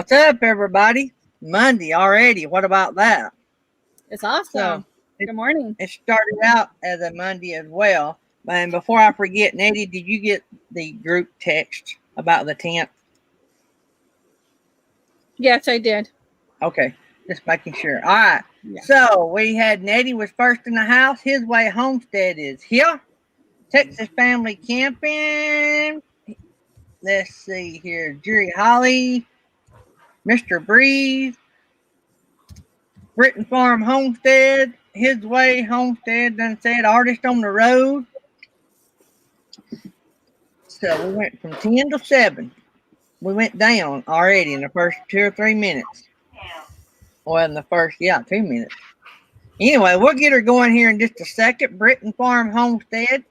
What's up, everybody? Monday already. What about that? It's So awesome. it, Good morning. it started out as a Monday as well. And before I forget, Nettie, did you get the group text about the tent? Yes, I did. Okay, just making sure. All right. Yeah. So we had Nettie was first in the house. His Way Homestead is here. Texas Family Camping. Let's see here. Jerry Holly, Mr. Breeze, Britton Farm Homestead, His Way Homestead, done said Artist on the Road. So we went from 10 to 7. We went down already in the first 2 or 3 minutes. Well, in the first, 2 minutes. Anyway, we'll get her going here in just a second. Britton Farm Homestead.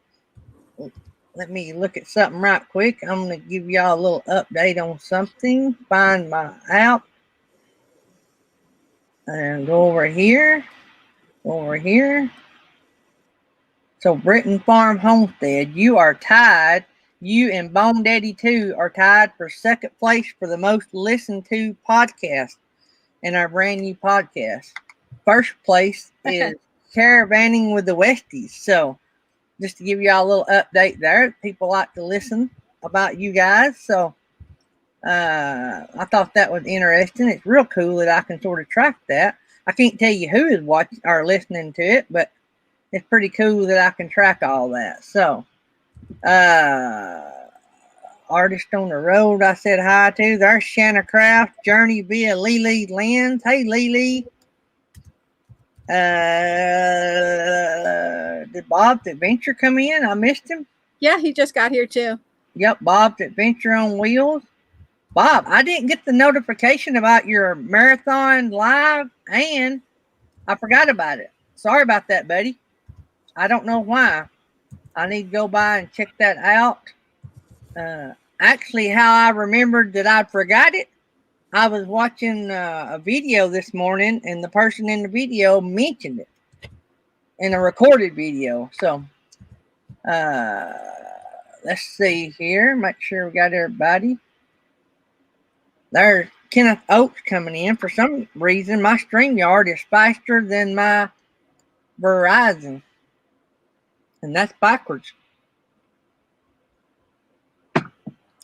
Let me look at something right quick. I'm going to give y'all a little update on something. Find my app. And go over here. Over here. So Britton Farm Homestead, you are tied. You and Bone Daddy 2 are tied for second place for the most listened to podcast in our brand new podcast. First place is Caravanning with the Westies. So just to give y'all a little update there, people like to listen about you guys. So I thought that was interesting. It's real cool that I can sort of track that. I can't tell you who is watching or listening to it, but it's pretty cool that I can track all that. So, Artist on the Road, I said hi to. There's Shanna Craft, Journey via Lily Lens. Hey, Lily. Did Bob's Adventure come in? I missed him. Yeah, he just got here too. Yep, Bob's Adventure on Wheels. Bob, I didn't get the notification about your marathon live, and I forgot about it. Sorry about that, buddy. I don't know why. I need to go by and check that out. Actually, how I remembered that I forgot it, I was watching a video this morning, and the person in the video mentioned it in a recorded video. So, let's see here. Make sure we got everybody. There's Kenneth Oates coming in. For some reason, my StreamYard is faster than my Verizon, and that's backwards.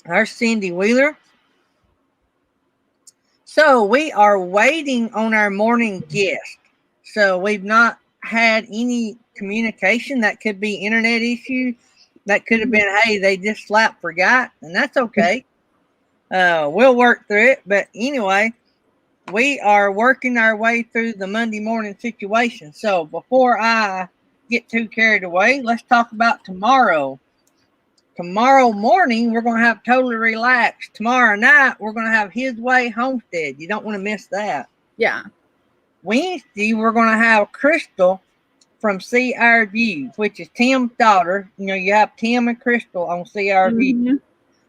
There's Cindy Wheeler. So we are waiting on our morning guest. So we've not had any communication. That could be internet issue. That could have been, hey, they just flat forgot, and that's okay. We'll work through it. But anyway, we are working our way through the Monday morning situation. So before I get too carried away, let's talk about tomorrow. Tomorrow morning, we're going to have Totally Relaxed. Tomorrow night, we're going to have His Way Homestead. You don't want to miss that. Yeah. Wednesday, we're going to have Crystal from See Our View, which is Tim's daughter. You know, you have Tim and Crystal on See Our View.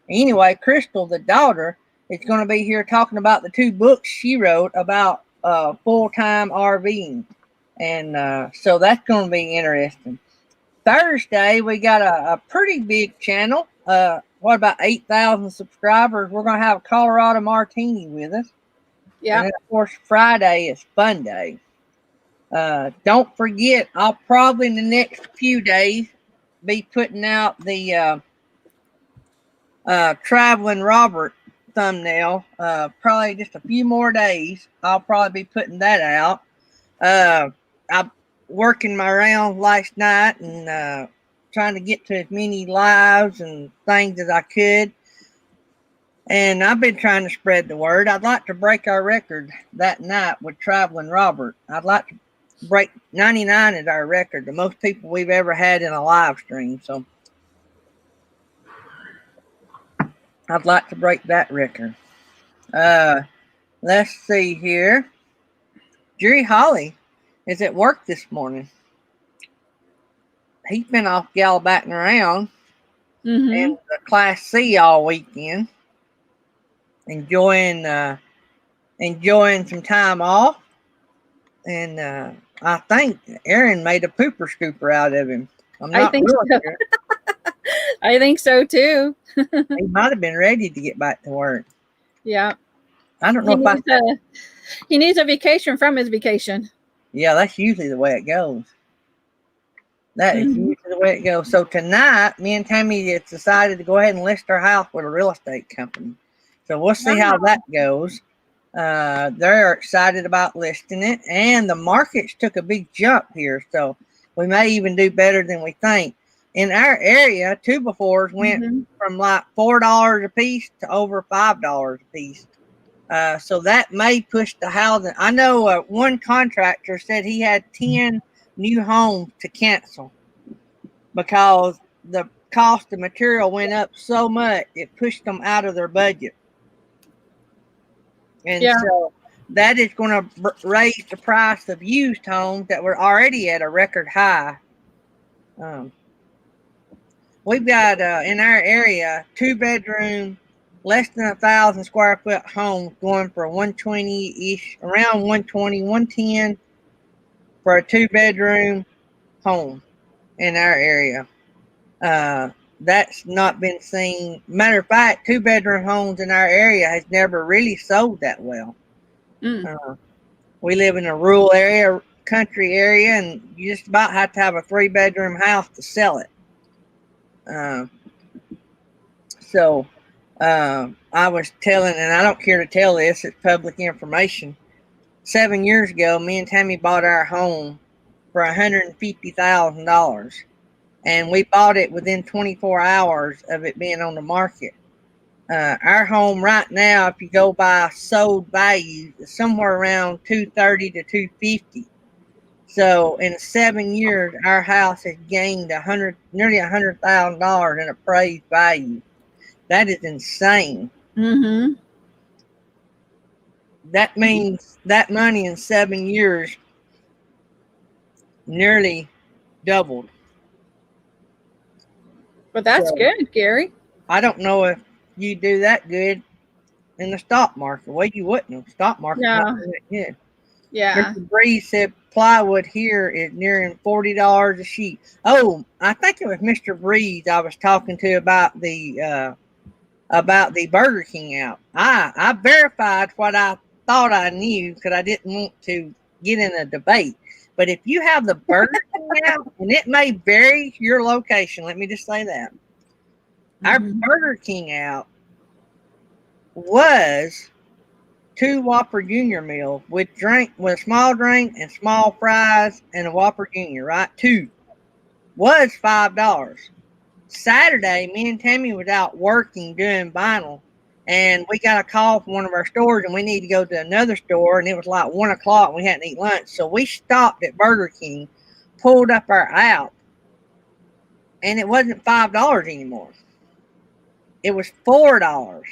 Anyway, Crystal, the daughter, is going to be here talking about the 2 books she wrote about full-time RVing. And so that's going to be interesting. Thursday, we got a pretty big channel. What about 8,000 subscribers? We're going to have Colorado Martini with us. Yeah. And then, of course, Friday is Fun Day. Don't forget, I'll probably in the next few days be putting out the Traveling Robert thumbnail. Probably just a few more days. I'll probably be putting that out. I'm working my rounds last night and trying to get to as many lives and things as I could. And I've been trying to spread the word. I'd like to break our record that night with Traveling Robert. I'd like to break 99 is our record, the most people we've ever had in a live stream. So I'd like to break that record. Let's see here. Jerry Holly is at work this morning. He's been off gallivanting around in the Class C all weekend, enjoying some time off. And I think Aaron made a pooper scooper out of him. I'm not really sure. I think so too. He might have been ready to get back to work. Yeah. I don't know He if I. needs a he needs a vacation from his vacation. Yeah, that's usually the way it goes. That is Mhm. usually the way it goes. So tonight, me and Tammy have decided to go ahead and list our house with a real estate company. So we'll see how Wow. that goes. They're excited about listing it, and the markets took a big jump here. So we may even do better than we think. In our area, 2x4s went Mhm. from like $4 a piece to over $5 a piece. So that may push the housing. I know one contractor said he had 10 new homes to cancel because the cost of material went up so much it pushed them out of their budget. And Yeah. so that is going to raise the price of used homes that were already at a record high. Um, we've got in our area 2-bedroom, less than 1,000 square foot homes going for 120 ish, around 120, 110 for a 2-bedroom home in our area. Uh, that's not been seen. Matter of fact, 2-bedroom homes in our area has never really sold that well. Mm. We live in a rural area, country area, and you just about have to have a 3-bedroom house to sell it. Uh, so I was telling, and I don't care to tell this, it's public information. 7 years ago, me and Tammy bought our home for $150,000, and we bought it within 24 hours of it being on the market. Our home right now, if you go by sold value, is somewhere around 230 to 250. So in 7 years, our house has gained nearly $100,000 in appraised value. That is insane. Mhm. That means that money in 7 years nearly doubled. But that's So good, Gary. I don't know if you do that good in the stock market. Well, you wouldn't. The stock market's not Yeah. doing that good. Yeah. Mr. Breeze said plywood here is nearing $40 a sheet. Oh, I think it was Mr. Breeze I was talking to about the Burger King app. I verified what I thought I knew because I didn't want to get in a debate. But if you have the Burger King app, and it may vary your location, let me just say that our Mhm. Burger King app was 2 Whopper Junior meal with a small drink and small fries and a Whopper Junior, right? Two was $5. Saturday, me and Tammy was out working doing vinyl, and we got a call from one of our stores, and we need to go to another store, and it was like 1 o'clock. And we hadn't eaten lunch, so we stopped at Burger King, pulled up our app, and it wasn't $5 anymore. It was $4.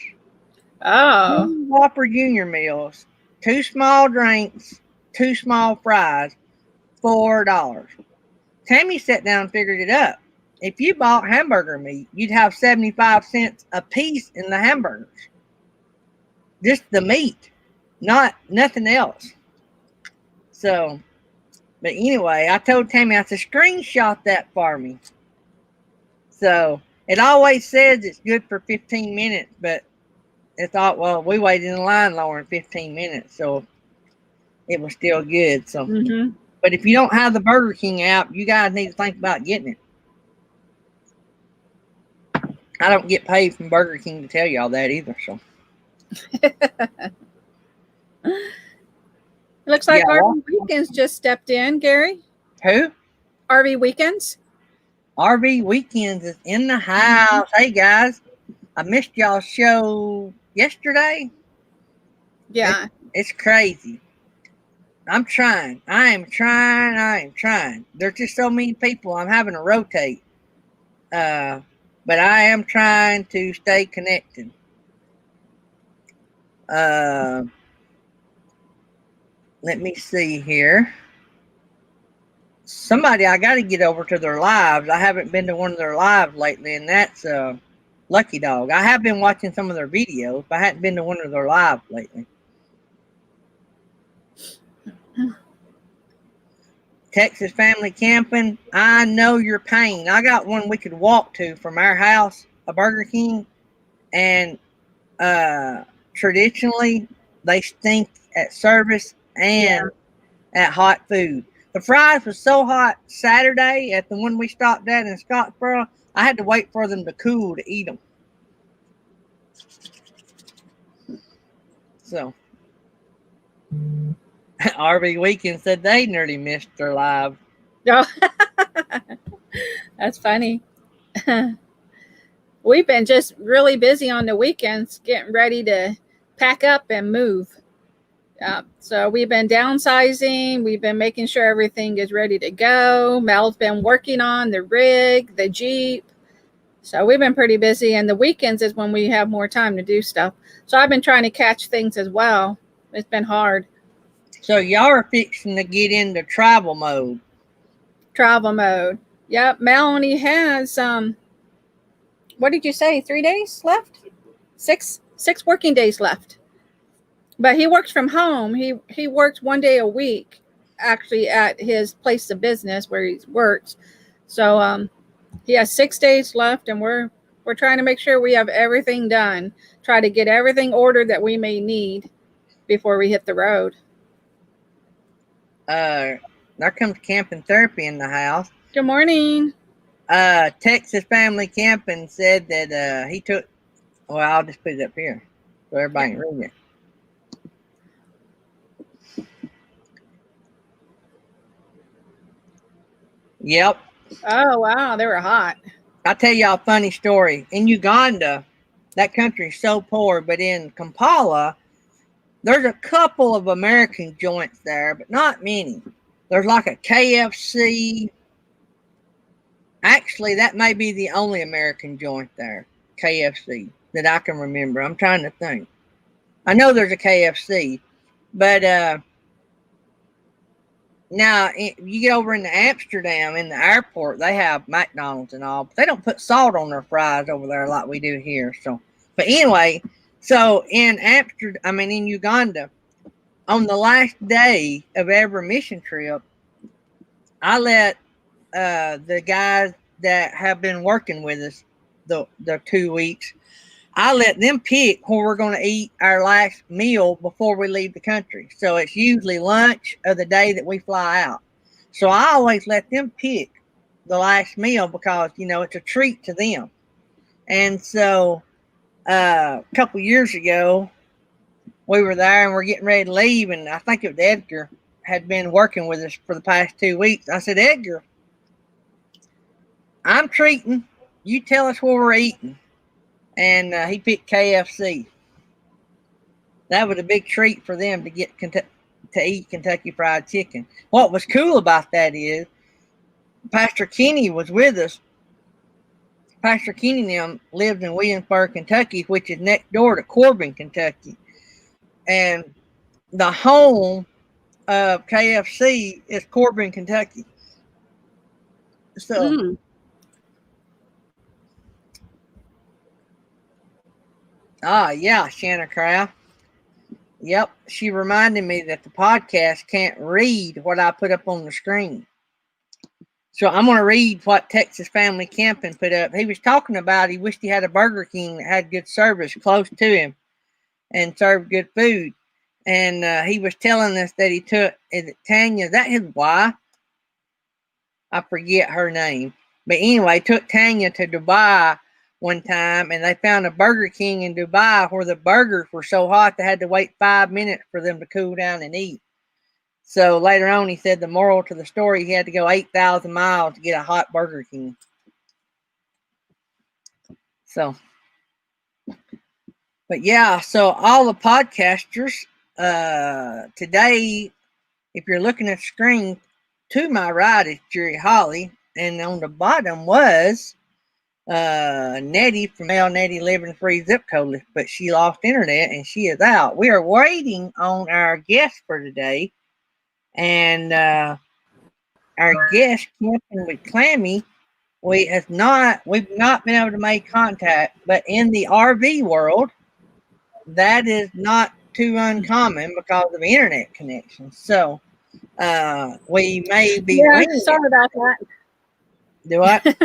Oh. 2 Whopper Junior meals, 2 small drinks, 2 small fries, $4. Tammy sat down and figured it up. If you bought hamburger meat, you'd have 75 cents a piece in the hamburgers. Just the meat, not nothing else. So, but anyway, I told Tammy, I said, screenshot that for me. So it always says it's good for 15 minutes, but it thought, well, we waited in line longer than 15 minutes, so it was still good. So, Mhm. but if you don't have the Burger King app, you guys need to think about getting it. I don't get paid from Burger King to tell you all that either. So, It looks yeah. like RV Weekends just stepped in, Gary. Who? RV Weekends. RV Weekends is in the Mhm. house. Hey guys, I missed y'all's show yesterday. Yeah. It's crazy. I'm trying. I am trying. I am trying. There's just so many people. I'm having to rotate. But I am trying to stay connected. Uh, let me see here. Somebody, I got to get over to their lives. I haven't been to one of their lives lately, and that's Lucky Dog. I have been watching some of their videos, but I hadn't been to one of their lives lately. Texas Family Camping. I know your pain. I got one we could walk to from our house, a Burger King, and traditionally They stink at service and at hot food. The fries was so hot Saturday at the one we stopped at in Scottsboro, I had to wait for them to cool to eat them. So, RV Weekend said they nearly missed their live. Oh, that's funny. We've been just really busy on the weekends getting ready to pack up and move. So we've been downsizing. We've been making sure everything is ready to go. Mel's been working on the rig, the Jeep. So we've been pretty busy. And the weekends is when we have more time to do stuff. So I've been trying to catch things as well. It's been hard. So y'all are fixing to get into travel mode. Travel mode. Yep. Mel only has what did you say? 3 days left? Six working days left. But he works from home. He works 1 day a week, actually, at his place of business where he works. So he has 6 days left, and we're trying to make sure we have everything done. Try to get everything ordered that we may need before we hit the road. There comes Camping Therapy in the house. Good morning. Texas Family Camping said that he took. Well, I'll just put it up here so everybody can read it. Yep. Oh, wow. They were hot. I'll tell y'all a funny story. In Uganda, that country's so poor, but in Kampala, there's a couple of American joints there, but not many. There's like a KFC. Actually, that may be the only American joint there, KFC, that I can remember. I'm trying to think. I know there's a KFC, but now you get over into Amsterdam in the airport, they have McDonald's and all, but they don't put salt on their fries over there like we do here. So, but anyway, so in Uganda, on the last day of every mission trip, I let the guys that have been working with us the 2 weeks, I let them pick where we're going to eat our last meal before we leave the country. So it's usually lunch of the day that we fly out. So I always let them pick the last meal because, it's a treat to them. And so a couple years ago, we were there and we're getting ready to leave. And I think it was Edgar had been working with us for the past 2 weeks. I said, Edgar, I'm treating. You tell us where we're eating. And he picked KFC. That was a big treat for them to get to eat Kentucky Fried Chicken. What was cool about that is Pastor Kenny was with us. Pastor Kenny and them lived in Williamsburg, Kentucky, which is next door to Corbin, Kentucky. And the home of KFC is Corbin, Kentucky. So yeah, Shanna Craft. Yep, she reminded me that the podcast can't read what I put up on the screen. So I'm going to read what Texas Family Camping put up. He was talking about he wished he had a Burger King that had good service close to him and served good food. And he was telling us that he took, is it Tanya? Is that his wife? I forget her name. But anyway, took Tanya to Dubai one time, and they found a Burger King in Dubai where the burgers were so hot they had to wait 5 minutes for them to cool down and eat. So later on, he said the moral to the story, he had to go 8,000 miles to get a hot Burger King. So, but yeah, so all the podcasters today, if you're looking at the screen, to my right is Jerry Holly, and on the bottom was Nettie from Nettie Living Free Zip Code, but she lost internet and she is out. We are waiting on our guest for today, and our guest, Camping with Clammy, we've not been able to make contact, but in the RV world, that is not too uncommon because of internet connections. So we may be sorry about that. Do what?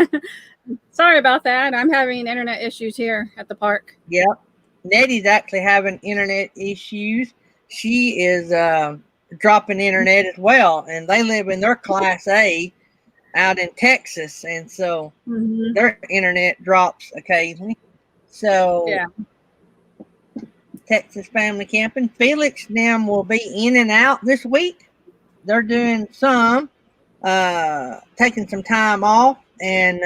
Sorry about that. I'm having internet issues here at the park. Yep. Nettie's actually having internet issues. she is dropping internet as well, and they live in their Class A out in Texas, and so Mm-hmm. their internet drops occasionally. So Yeah. Texas Family Camping. Felix and them will be in and out this week. They're doing some, taking some time off, and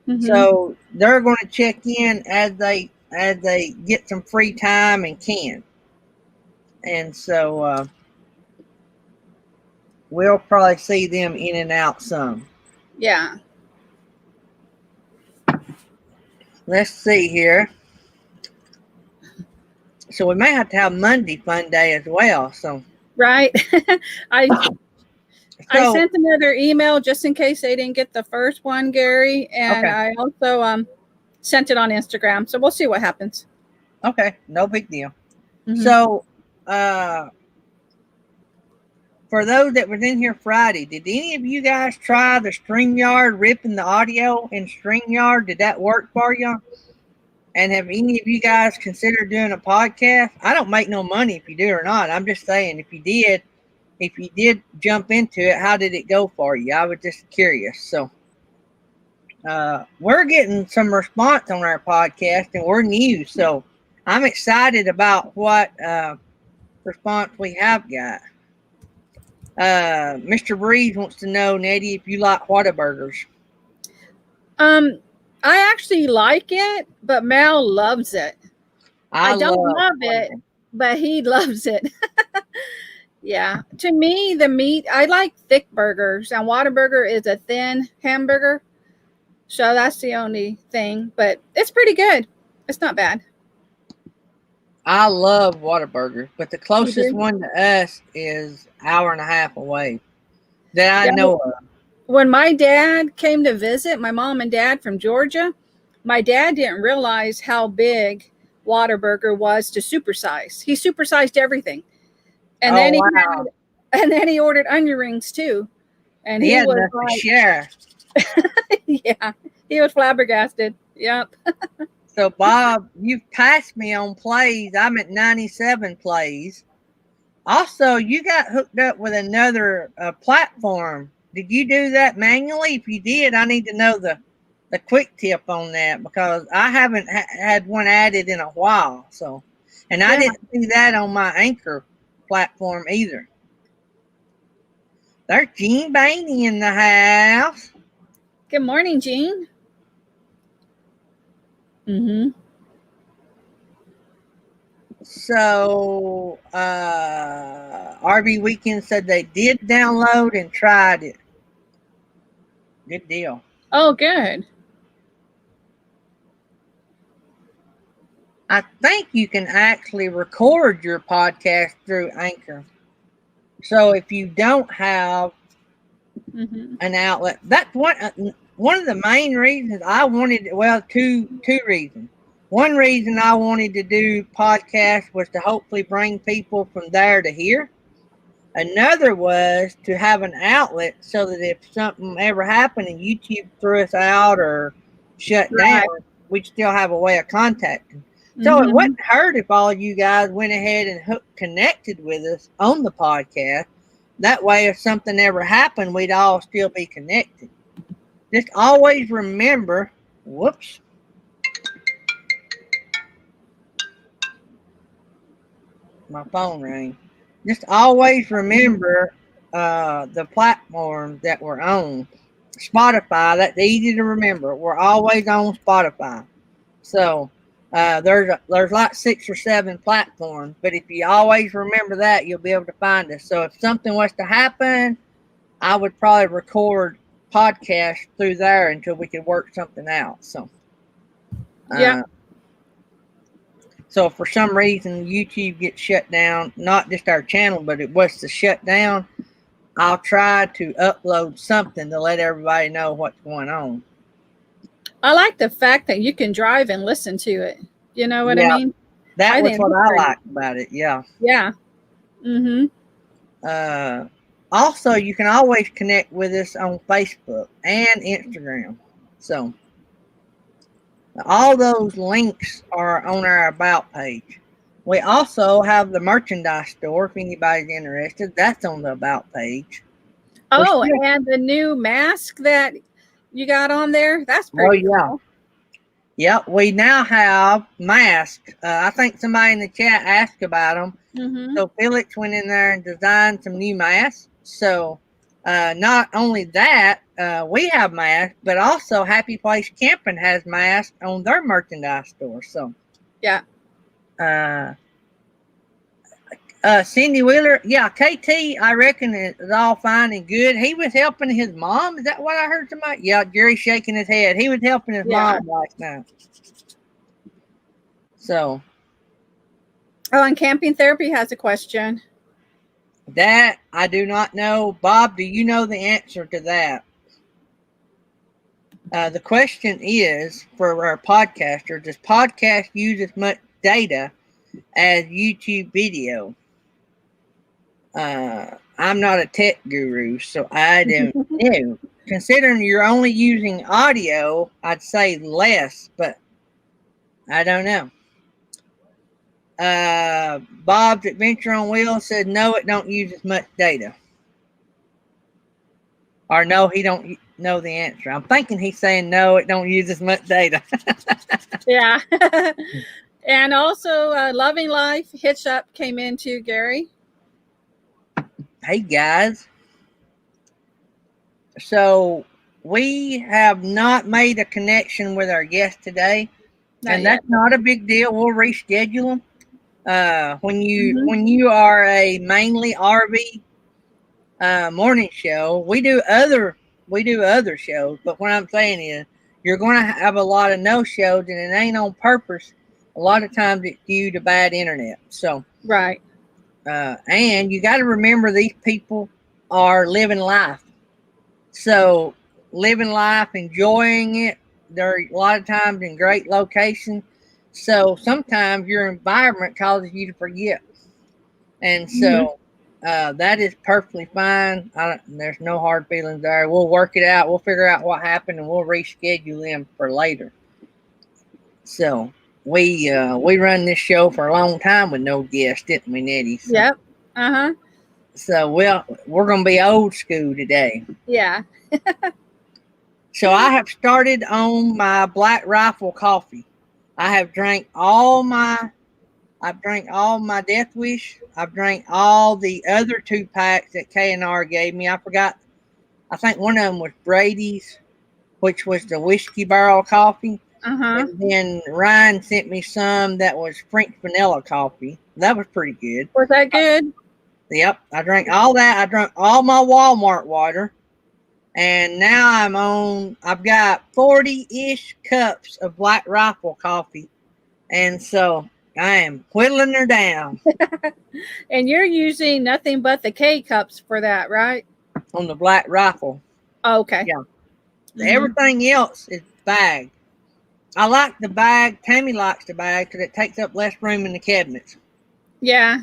Mm-hmm. so they're going to check in as they get some free time and can. And so we'll probably see them in and out some. Yeah. Let's see here. So we may have to have Monday fun day as well. So Right. I I so sent another email just in case they didn't get the first one, Gary, and okay, I also sent it on Instagram. So we'll see what happens. okay, no big deal. Mm-hmm. So for those that was in here Friday, did any of you guys try the StreamYard ripping the audio in StreamYard? Did that work for you? And have any of you guys considered doing a podcast? I don't make no money if you do or not. I'm just saying, if you did jump into it, how did it go for you? I was just curious. So we're getting some response on our podcast, and we're new. So I'm excited about what response we have got. Mr. Breeze wants to know, Nettie, if you like Whataburgers. I actually like it, but Mal loves it. I don't love it, but he loves it. Yeah. To me, the meat, I like thick burgers, and Whataburger is a thin hamburger. So that's the only thing, but it's pretty good. It's not bad. I love Whataburger, but the closest one to us is an hour and a half away that I know of. When my dad came to visit, my mom and dad from Georgia, my dad didn't realize how big Whataburger was to supersize. He supersized everything. And then he ordered onion rings too. And he was like, share. Yeah, he was flabbergasted. Yep. So Bob, you've passed me on plays. I'm at 97 plays. Also, you got hooked up with another platform. Did you do that manually? If you did, I need to know the quick tip on that, because I haven't had one added in a while. So, and I didn't see that on my Anchor platform either. There's Jean Bainey in the house. Good morning, Jean. Mm-hmm. So RV Weekend said they did download and tried it. Good deal. Oh, good. I think you can actually record your podcast through Anchor. So if you don't have an outlet, that's one of the main reasons I wanted. Well, two reasons. One reason I wanted to do podcasts was to hopefully bring people from there to here. Another was to have an outlet so that if something ever happened and YouTube threw us out or shut down, we'd still have a way of contacting. So it wouldn't hurt if all you guys went ahead and connected with us on the podcast. That way, if something ever happened, we'd all still be connected. Just always remember, whoops. My phone rang. Just always remember the platform that we're on. Spotify, that's easy to remember. We're always on Spotify. So there's like 6 or 7 platforms, but if you always remember that, you'll be able to find us. So if something was to happen, I would probably record podcasts through there until we could work something out. So yeah. So if for some reason YouTube gets shut down, not just our channel, but it was to shut down, I'll try to upload something to let everybody know what's going on. I like the fact that you can drive and listen to it. You know what I mean? That was what I liked about it. Yeah. Yeah. Also, you can always connect with us on Facebook and Instagram. So all those links are on our About page. We also have the merchandise store if anybody's interested. That's on the About page. Oh, still- and the new mask that you got on there, that's Oh, pretty yeah. cool. Yep, we now have masks. I think somebody in the chat asked about them. Mm-hmm. So Felix went in there and designed some new masks. So not only that, we have masks, but also Happy Place Camping has masks on their merchandise store. So Yeah. Cindy Wheeler, yeah, KT, I reckon is all fine and good. He was helping his mom. Is that what I heard somebody? Yeah, Jerry's shaking his head. He was helping his mom last night. So. Oh, and Camping Therapy has a question. That I do not know. Bob, do you know the answer to that? The question is for our podcaster, does podcast use as much data as YouTube video? I'm not a tech guru, so I don't know. Considering you're only using audio, I'd say less, but I don't know. Bob's Adventure on Wheels said no, it don't use as much data. Or no, he don't know the answer. I'm thinking he's saying no, it don't use as much data. Yeah. And also Loving Life Hitch Up came in too, Gary. Hey guys. So we have not made a connection with our guest today. Not That's not a big deal. We'll reschedule them. When you are a mainly RV morning show, we do other shows, but what I'm saying is you're going to have a lot of no shows, and it ain't on purpose. A lot of times it's due to bad internet. So right. And you got to remember these people are living life. So living life, enjoying it. They're a lot of times in great locations. So sometimes your environment causes you to forget. And so that is perfectly fine. There's no hard feelings there. We'll work it out. We'll figure out what happened and we'll reschedule them for later. So we run this show for a long time with no guests, didn't we, Nettie? So, yep. Uh-huh. So we're going to be old school today. Yeah. So I have started on my Black Rifle coffee. I have drank all my Death Wish. I've drank all the other 2 packs that K&R gave me. I forgot. I think one of them was Brady's, which was the whiskey barrel coffee. Uh-huh. And then Ryan sent me some that was French vanilla coffee. That was pretty good. Was that good? Yep. I drank all that. I drank all my Walmart water. And now I've got 40-ish cups of Black Rifle coffee. And so I am whittling her down. And you're using nothing but the K cups for that, right? On the Black Rifle. Oh, okay. Yeah. Everything else is bagged. I like the bag. Tammy likes the bag because it takes up less room in the cabinets. Yeah.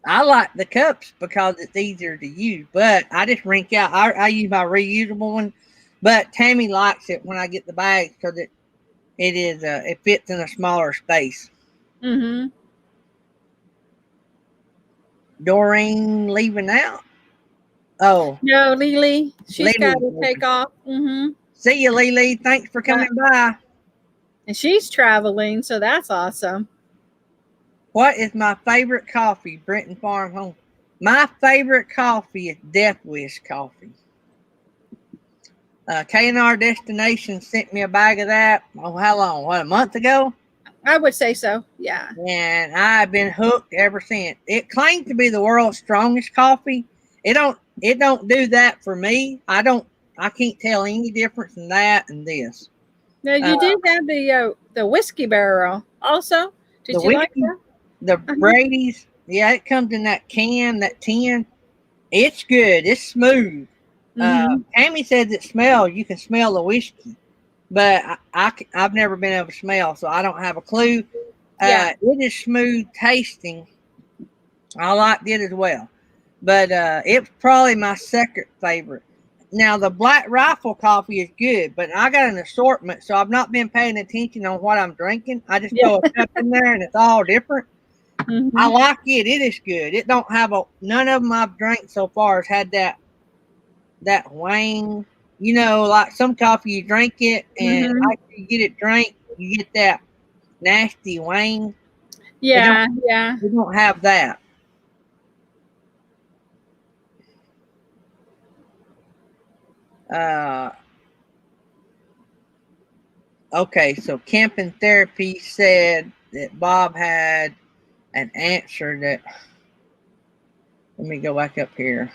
I like the cups because it's easier to use, but I just rink out. I use my reusable one, but Tammy likes it when I get the bag because it fits in a smaller space. Mm-hmm. Doreen leaving out. Oh no, Lily. She's got to Lily. take off. Mm-hmm. See you, Lily. Thanks for coming by. And she's traveling, so that's awesome. What is my favorite coffee? Brenton Farm Home. My favorite coffee is Death Wish coffee. K&R Destination sent me a bag of that. Oh, how long? What, a month ago? I would say so. Yeah. And I've been hooked ever since. It claims to be the world's strongest coffee. It don't do that for me. I can't tell any difference in that and this. Now you did have the whiskey barrel also. Did you like that? The Brady's, yeah, it comes in that can, that tin. It's good. It's smooth. Tammy says it smells. You can smell the whiskey, but I've never been able to smell, so I don't have a clue. It is smooth tasting. I liked it as well, but it's probably my second favorite. now the Black Rifle coffee is good, but I got an assortment, so I've not been paying attention on what I'm drinking. I just Yeah. throw a cup in there and it's all different. Mhm. I like it. It is good. It don't have none of them I've drank so far has had that wang. You know, like some coffee you drink it and Mhm. after you get it drank, you get that nasty wang. Yeah, yeah. They don't have that. Uh, okay, so Camping Therapy said that Bob had an answer that. Let me go back up here.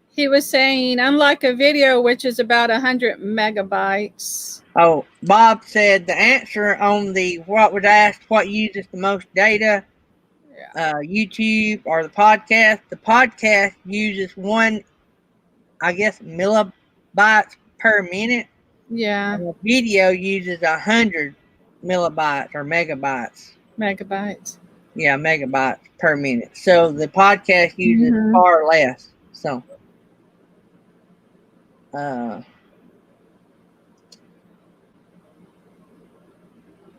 He was saying, unlike a video, which is about 100 megabytes. Oh, Bob said the answer on the what was asked, what uses the most data, YouTube or the podcast. The podcast uses one, I guess, millibytes per minute. Yeah, And the video uses 100 millibytes or megabytes. megabytes. Yeah, megabytes per minute. So the podcast uses Mhm. far less. So,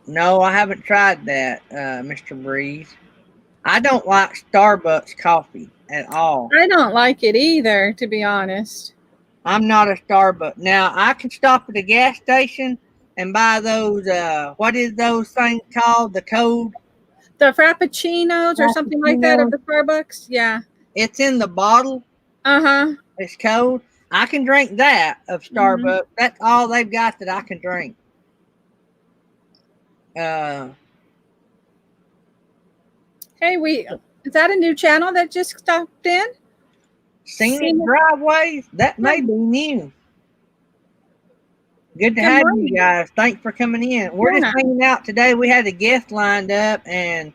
no, I haven't tried that, Mr. Breeze. I don't like Starbucks coffee at all. I don't like it either, to be honest. I'm not a Starbucks. Now, I can stop at a gas station and buy those, what is those things called? The code? The Frappuccinos or something like that of the Starbucks. Yeah. It's in the bottle. Uh-huh. It's cold. I can drink that of Starbucks. Mhm. That's all they've got that I can drink. Hey, is that a new channel that just stopped in? Scenic Driveways? That may be new. Good to have you guys. Thanks for coming in. We're just hanging out today. We had a guest lined up and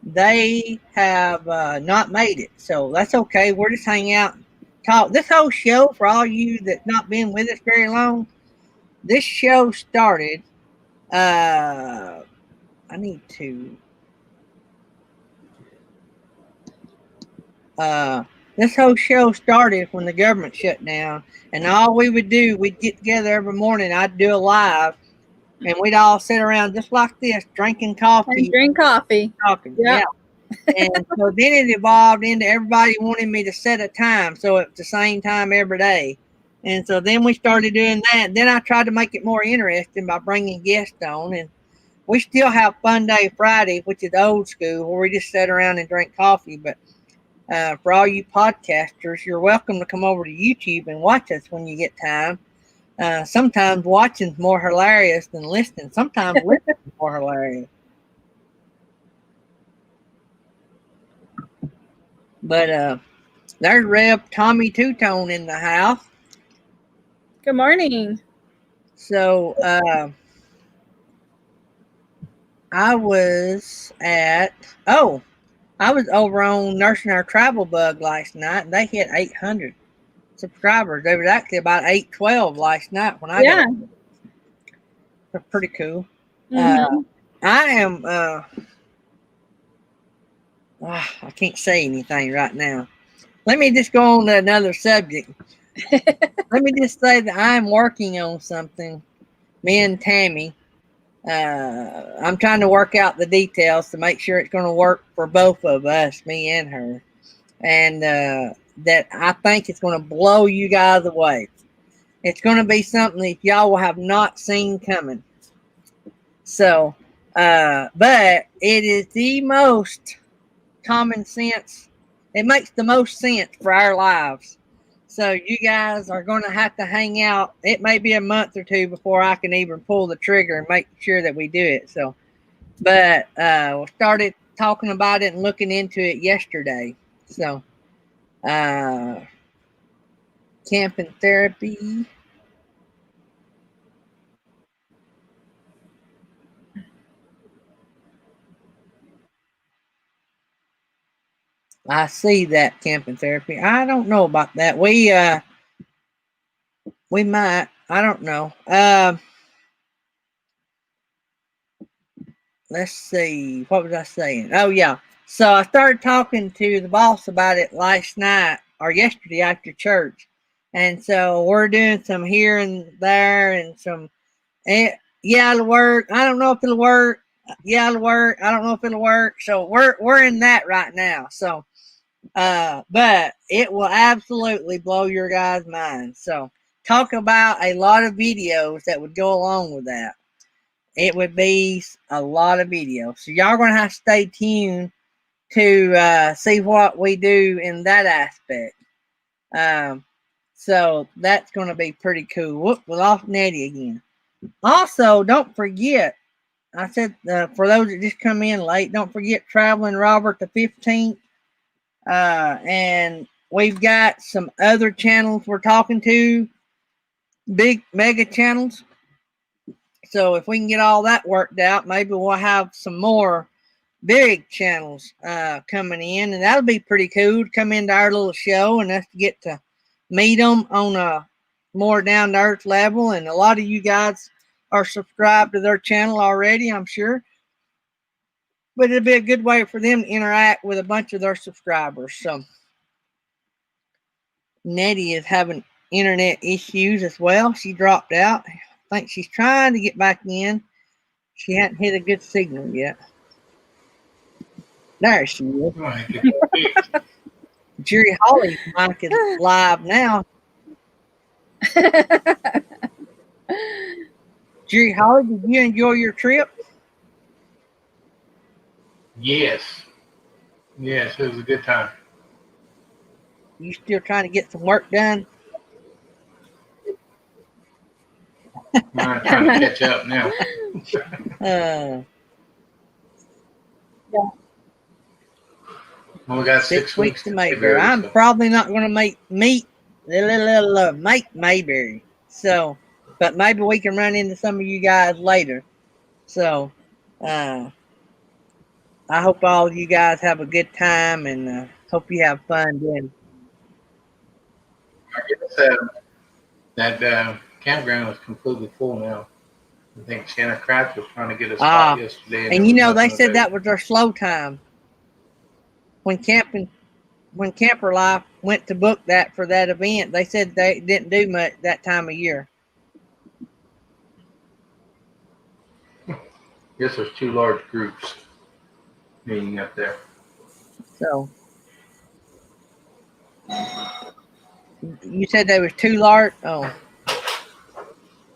they have not made it. So that's okay. We're just hanging out and talk. This whole show, for all you that not been with us very long, this show started. I need to. This whole show started when the government shut down, and all we would do, we'd get together every morning. I'd do a live, and we'd all sit around just like this, drinking coffee, and drink coffee, talking. Yep. Yeah. And so then it evolved into everybody wanting me to set a time, so it's the same time every day. And so then we started doing that. Then I tried to make it more interesting by bringing guests on, and we still have Fun Day Friday, which is old school, where we just sit around and drink coffee. But for all you podcasters, you're welcome to come over to YouTube and watch us when you get time. Sometimes watching's more hilarious than listening. Sometimes listening's more hilarious. But there's Rev Tommy Two-Tone in the house. Good morning. So I was over on Nursing Our Travel Bug last night, and they hit 800 subscribers. They was actually about 812 last night when I got it. That's pretty cool. Mm-hmm. I am I can't say anything right now. Let me just go on to another subject. Let me just say that I'm working on something. Me and Tammy. I'm trying to work out the details to make sure it's going to work for both of us, me and her. And that I think it's going to blow you guys away. It's going to be something that y'all will have not seen coming. So, but it is the most common sense. It makes the most sense for our lives. So you guys are going to have to hang out. It may be a month or two before I can even pull the trigger and make sure that we do it. So, but we started talking about it and looking into it yesterday. So, Camping Therapy. I see that, Camping Therapy. I don't know about that. We might. I don't know. Let's see. What was I saying? Oh yeah. So I started talking to the boss about it last night or yesterday after church, And so we're doing some here and there and some, yeah, it'll work. I don't know if it'll work. Yeah, it'll work. I don't know if it'll work. So we're in that right now. So but it will absolutely blow your guys' mind. So talk about a lot of videos that would go along with that. It would be a lot of videos. So y'all gonna have to stay tuned to see what we do in that aspect. So that's gonna be pretty cool. Whoop, we lost Nettie again. Also, don't forget, I said for those that just come in late, don't forget Traveling Robert the 15th. And we've got some other channels we're talking to, big mega channels. So if we can get all that worked out, maybe we'll have some more big channels coming in, and that'll be pretty cool to come into our little show and us to get to meet them on a more down to earth level. And a lot of you guys are subscribed to their channel already, I'm sure. But it'll be a good way for them to interact with a bunch of their subscribers. So Nettie is having internet issues as well. She dropped out. I think she's trying to get back in. She hadn't hit a good signal yet. There she is. Jerry Holly's mic is live now. Jerry Holly, did you enjoy your trip? Yes. Yes, it was a good time. You still trying to get some work done? I'm trying to catch up now. Yeah. Well, we got 6 weeks to Mayberry. I'm probably not going to meet Mayberry. So, but maybe we can run into some of you guys later. So, I hope all of you guys have a good time and hope you have fun doing. I guess that campground is completely full now. I think Shanna Kratz was trying to get a spot yesterday. And you know, they said that was their slow time. When Camper Life went to book that for that event, they said they didn't do much that time of year. Guess there's 2 large groups meeting up there. So you said there was 2 large. Oh,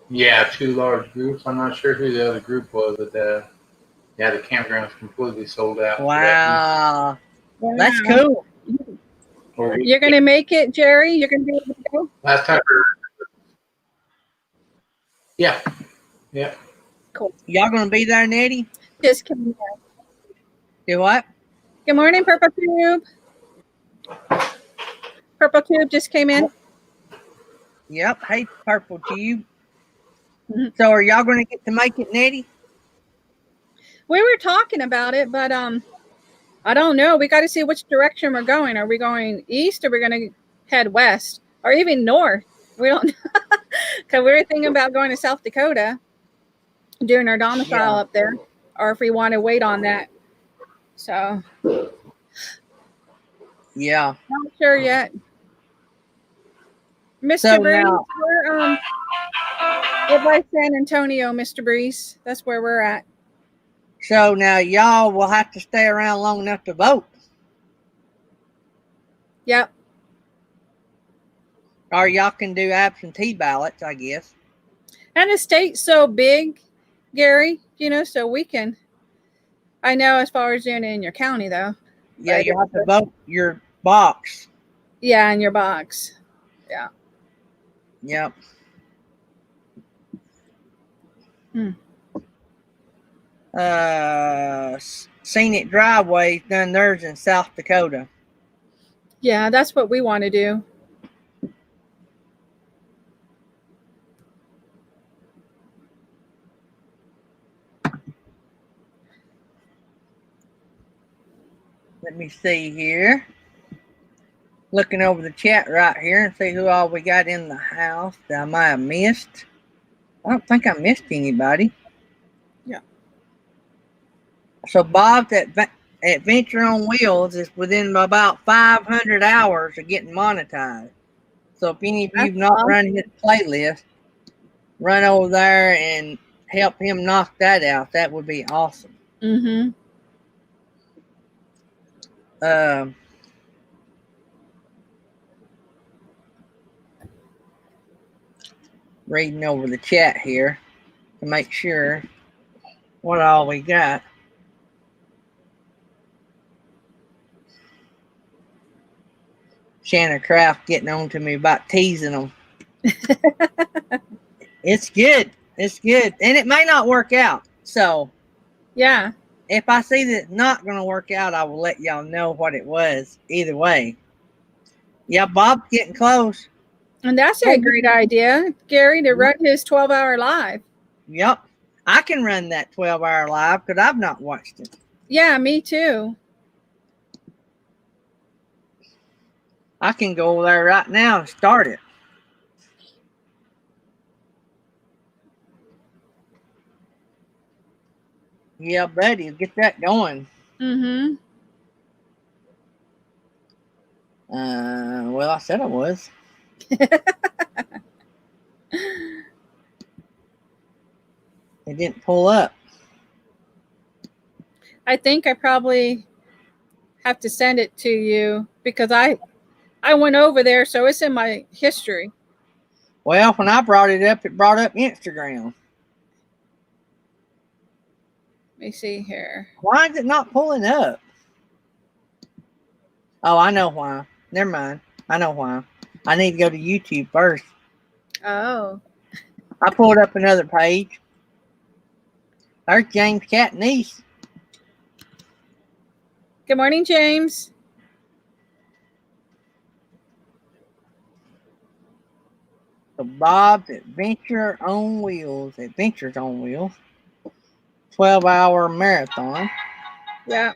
yeah, 2 large groups. I'm not sure who the other group was, but the campground's completely sold out. wow. That's cool. You're going to make it, Jerry? You're going to be able to go? Last time. Yeah. Cool. Y'all going to be there, Nettie? Just came in. Do what? Good morning, Purple Cube. Purple Cube just came in. Yep. Hey, Purple Cube. Mm-hmm. So are y'all going to get to make it, Nettie? We were talking about it, but I don't know. We got to see which direction we're going. Are we going east or are we going to head west or even north? We don't know. Because we were thinking about going to South Dakota, doing our domicile up there, or if we want to wait on that. So, yeah. Not sure yet. Mr. Breeze, we're by San Antonio, Mr. Breeze. That's where we're at. So now y'all will have to stay around long enough to vote. Yep. Or y'all can do absentee ballots, I guess. And the state's so big, Gary, so we can. I know as far as doing it in your county, though. Yeah, you have to vote your box. Yeah, in your box. Yeah. Yep. Scenic Driveways done theirs in South Dakota. Yeah, that's what we want to do. Let me see here. Looking over the chat right here and see who all we got in the house that I might have missed. I don't think I missed anybody. Yeah. So Bob's Adventure on Wheels is within about 500 hours of getting monetized. So if any of That's you've not awesome. run his playlist, run over there and help him knock that out. That would be awesome. Mm-hmm. Reading over the chat here to make sure what all we got. Shannon Kraft getting on to me about teasing them. It's good. It's good. And it may not work out. So Yeah. if I see that it's not going to work out, I will let y'all know what it was. Either way. Yeah, Bob's getting close. And that's a great idea, Gary, to run his 12-hour live. Yep. I can run that 12-hour live because I've not watched it. Yeah, me too. I can go over there right now and start it. Yeah, buddy, get that going. Mm-hmm. Well, I said I was. It didn't pull up. I think I probably have to send it to you because I went over there, so it's in my history. Well, when I brought it up Instagram. Let me see here. Why is it not pulling up? Oh, I know why. Never mind. I know why. I need to go to YouTube first. Oh. I pulled up another page. There's James Catniece. Good morning, James. So Bob's Adventures on Wheels. 12-hour marathon. Yeah.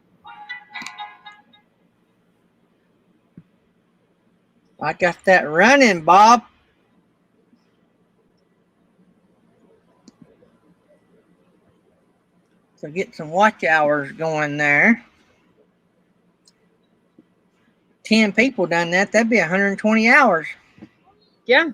I got that running, Bob. So get some watch hours going there. 10 people done that. That'd be 120 hours. Yeah.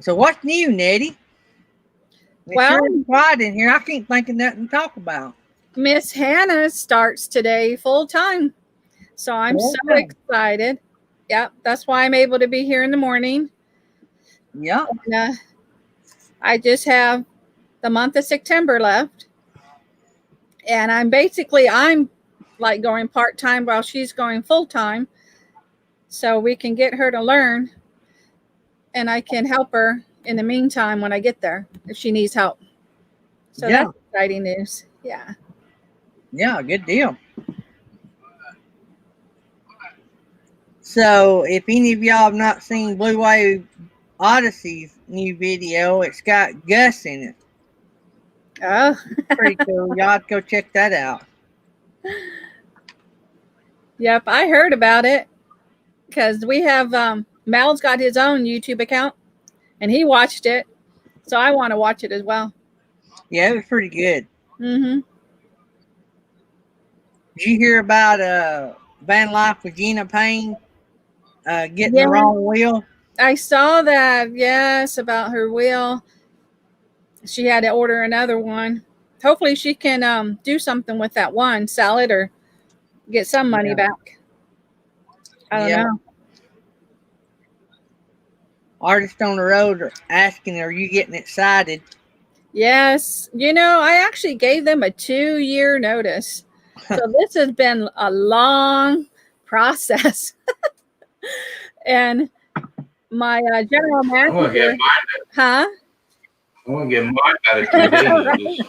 So what's new, Nettie? Well, sure quiet in here. I can't think of nothing to talk about. Miss Hannah starts today full time. So I'm so excited. Yeah, that's why I'm able to be here in the morning. Yeah. I just have the month of September left. And I'm like going part-time while she's going full-time. So we can get her to learn. And I can help her in the meantime when I get there if she needs help. So that's exciting news. Yeah. Yeah, good deal. So if any of y'all have not seen Blue Wave Odyssey's new video, it's got Gus in it. Oh. Pretty cool. Y'all have to go check that out. Yep, I heard about it because we have Mal's got his own YouTube account and he watched it. So I want to watch it as well. Yeah, it was pretty good. Mm-hmm. Did you hear about van life with Gina Payne getting the wrong wheel? I saw that, yes, about her wheel. She had to order another one. Hopefully she can do something with that one, sell it or get some money back. I don't know. Artists on the road are asking, are you getting excited? Yes. You know, I actually gave them a 2-year notice. So this has been a long process. And my general manager. I'm going to get mine out of 2 days.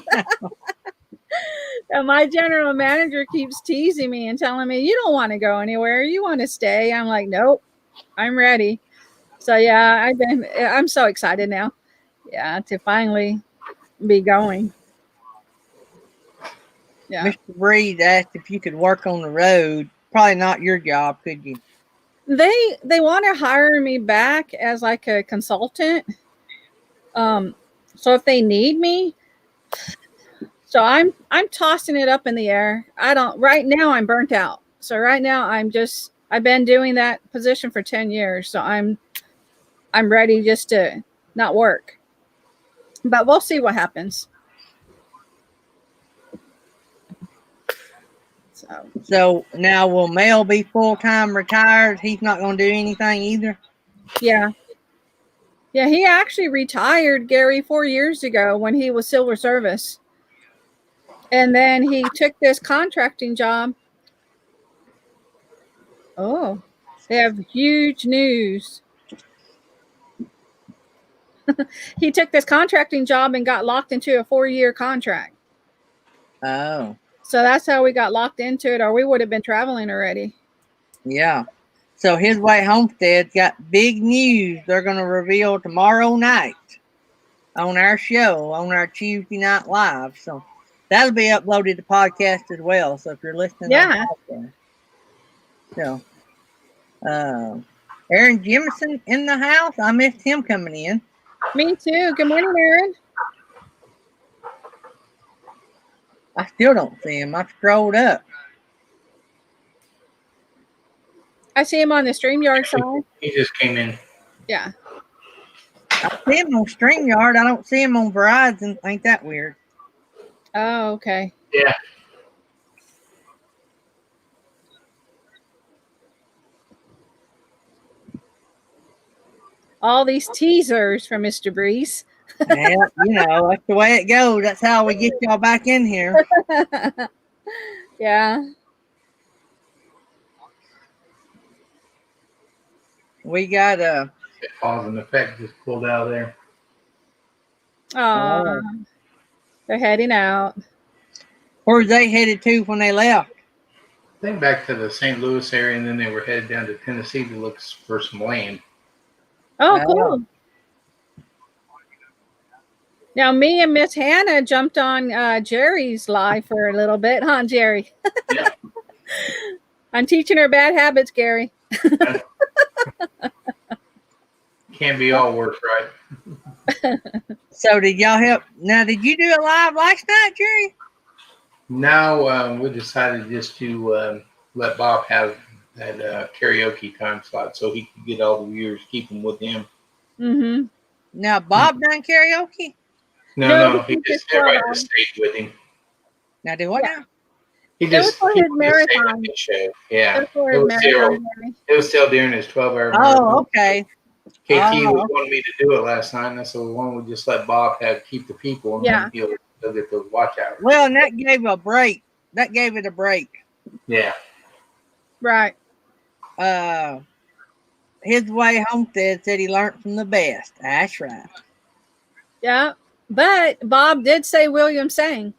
And my general manager keeps teasing me and telling me, you don't want to go anywhere. You want to stay. I'm like, nope, I'm ready. So yeah, I'm so excited now. Yeah, to finally be going. Yeah. Mr. Breed asked if you could work on the road. Probably not your job, could you? They want to hire me back as like a consultant. So if they need me, So I'm tossing it up in the air. I don't right now I'm burnt out. So right now I've been doing that position for 10 years. So I'm ready just to not work. But we'll see what happens. So now will Mel be full-time retired? He's not going to do anything either? Yeah. Yeah, he actually retired, Gary, 4 years ago when he was Silver Service. And then he took this contracting job. Oh, they have huge news. He took this contracting job and got locked into a 4-year contract. Oh. So that's how we got locked into it, or we would have been traveling already. Yeah. So His Way Homestead's got big news they're going to reveal tomorrow night on our show, on our Tuesday Night Live. So that'll be uploaded to podcast as well. So if you're listening Yeah. on podcast. So Aaron Jimison in the house. I missed him coming in. Me too. Good morning, Aaron. I still don't see him. I scrolled up. I see him on the StreamYard side. He just came in. Yeah. I see him on StreamYard. I don't see him on Verizon. Ain't that weird? Oh, okay. Yeah. All these teasers from Mr. Breeze. Yeah, that's the way it goes. That's how we get y'all back in here. Yeah. We got Cause and effect just pulled out of there. Oh, they're heading out. where's they headed to when they left? I think back to the St. Louis area, and then they were headed down to Tennessee to look for some land. Oh, cool. Now, me and Miss Hannah jumped on Jerry's live for a little bit, huh, Jerry? Yeah. I'm teaching her bad habits, Gary. Can't be all work, right? So did y'all help? Now, did you do a live last night, Jerry? Now we decided just to let Bob have that karaoke time slot so he could get all the viewers, keep them with him. Mm-hmm. Now, Bob done karaoke? No, he just everybody just stayed with him. Now, do what now? He It was just for he his just marathon. stayed with the show. Yeah, It was for it his was marathon, Gary. it was still during his 12-hour. Oh, okay. KT Oh. was wanting me to do it last night, and I said, well, why don't we just let Bob keep the people, and Yeah. then he'll get those watch hours. Well, and that gave a break. That gave it a break. Yeah. Right. His Way Homestead said he learned from the best. That's right. Yeah. But Bob did say William sang.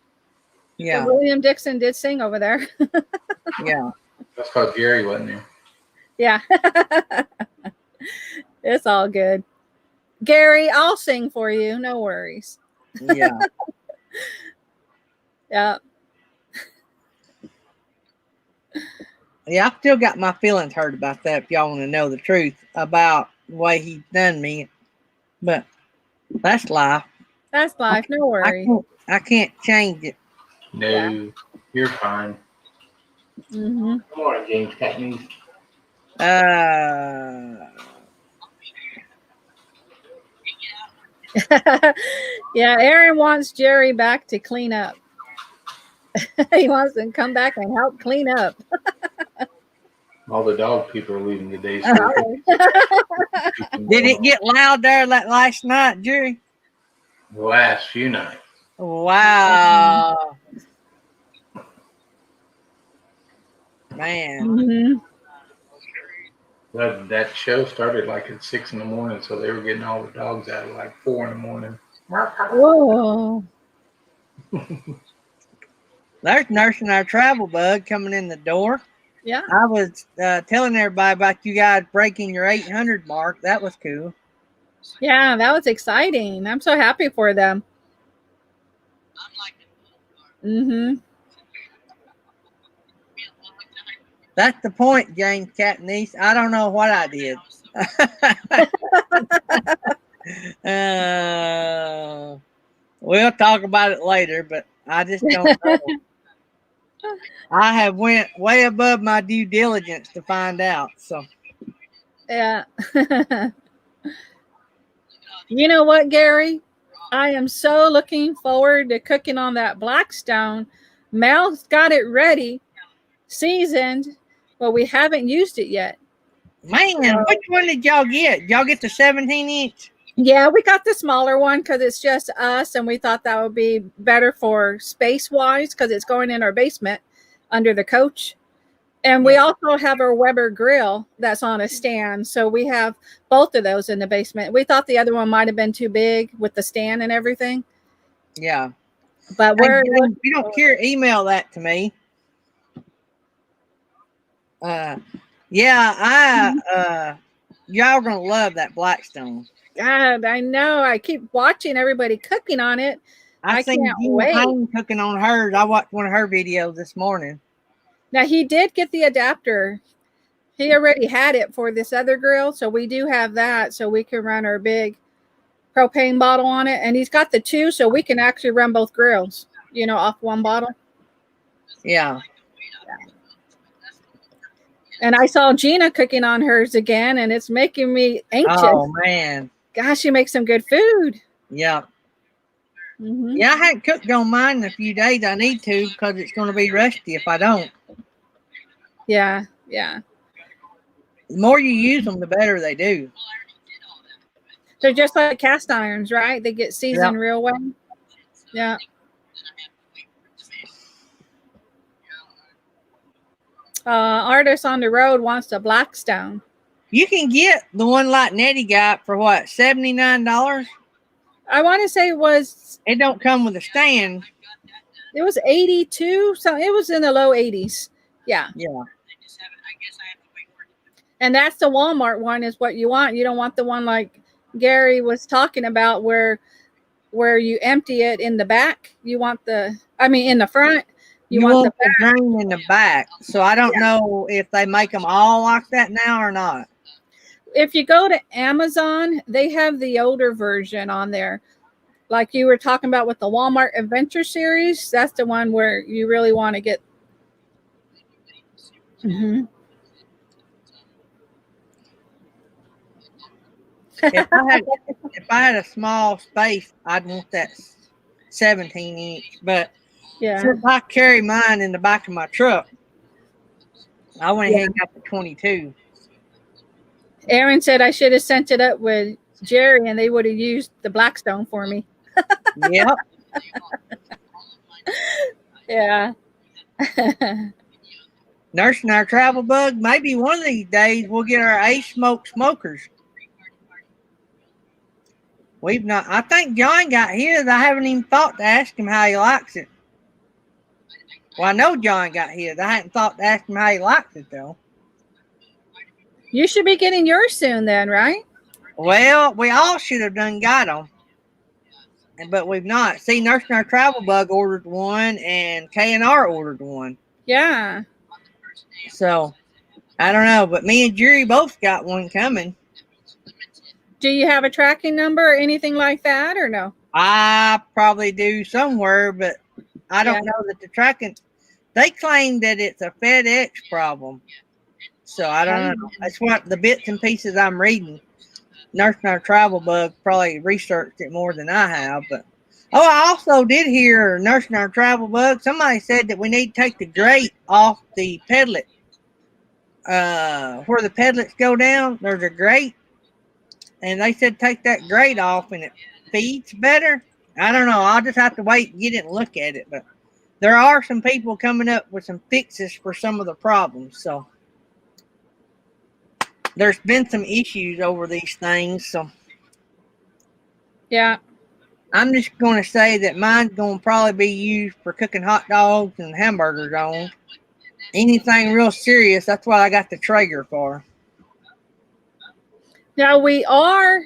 Yeah, So William Dixon did sing over there. yeah. That's because Gary wasn't there. Yeah. It's all good. Gary, I'll sing for you. No worries. Yeah. Yeah. Yeah, I still got my feelings hurt about that, if y'all want to know the truth about the way he done me. But that's life. That's life. No worries. I can't change it. No, you're fine. Mm-hmm. Good morning, James Catanese. Yeah, Aaron wants Jerry back to clean up. He wants to come back and help clean up. All the dog people are leaving today. Oh. Did it get loud there last night, Jerry? The last few nights. Wow. Man. Mm-hmm. That show started like at 6 a.m, so they were getting all the dogs out at like 4 a.m. Whoa. There's nursing our travel bug coming in the door. Yeah. I was telling everybody about you guys breaking your 800 mark. That was cool. Yeah, that was exciting. I'm so happy for them. Mm-hmm. That's the point, James Catanese. I don't know what I did. We'll talk about it later, but I just don't know. I have went way above my due diligence to find out. So Yeah. You know what, Gary? I am so looking forward to cooking on that Blackstone. Mel's got it ready, seasoned, but we haven't used it yet. man, which one did y'all get? Y'all get the 17-inch? Yeah, we got the smaller one because it's just us, and we thought that would be better for space-wise because it's going in our basement under the coach. And we also have our Weber grill that's on a stand. So we have both of those in the basement. We thought the other one might have been too big with the stand and everything. Yeah. But Hey, if you don't care, email that to me. Yeah, y'all gonna love that Blackstone. God, I know. I keep watching everybody cooking on it. I seen can't Gina wait. Payne cooking on hers. I watched one of her videos this morning. Now he did get the adapter. He already had it for this other grill, so we do have that, so we can run our big propane bottle on it. And he's got the two, so we can actually run both grills, off one bottle. Yeah. And I saw Gina cooking on hers again, and it's making me anxious. Oh man. Gosh, she makes some good food. Yeah. Mm-hmm. Yeah, I hadn't cooked on mine in a few days. I need to because it's going to be rusty if I don't. Yeah, yeah. The more you use them, the better they do. They're just like cast irons, right? They get seasoned real well. Yeah. Artist on the road wants the Blackstone. You can get the one like Nettie got for what, $79? I want to say it don't come with a stand. It was 82. So it was in the low 80s. Yeah. Yeah. And that's the Walmart one is what you want. You don't want the one like Gary was talking about where you empty it in the back. You want in the front. You want the drain in the back. So I don't know if they make them all like that now or not. If you go to Amazon, they have the older version on there. Like you were talking about with the Walmart Adventure Series, that's the one where you really want to get. Mm-hmm. If I had a small space, I'd want that 17-inch. But since I carry mine in the back of my truck, I went ahead and got the 22. Aaron said I should have sent it up with Jerry and they would have used the Blackstone for me. Yep. Yeah. Nursing our travel bug. Maybe one of these days we'll get our Ace Smoke smokers. We've not. I think John got his. I haven't even thought to ask him how he likes it. Well, I know John got his. I hadn't thought to ask him how he likes it though. You should be getting yours soon then, right? Well, we all should have done got them. But we've not. See, Nursing Our Travel Bug ordered one and K&R ordered one. Yeah. So, I don't know. But me and Jerry both got one coming. Do you have a tracking number or anything like that or no? I probably do somewhere, but I don't know that the tracking. They claim that it's a FedEx problem. So, I don't know. That's what the bits and pieces I'm reading. Nursing Our Travel Bug probably researched it more than I have. But I also did hear Nursing Our Travel Bug. Somebody said that we need to take the grate off the pedlet. Where the pedlets go down, there's a grate. And they said take that grate off and it feeds better. I don't know. I'll just have to wait and get it and look at it. But there are some people coming up with some fixes for some of the problems. So there's been some issues over these things. So yeah, I'm just going to say that mine's going to probably be used for cooking hot dogs and hamburgers on. Anything real serious, that's what I got the Traeger for. Now we are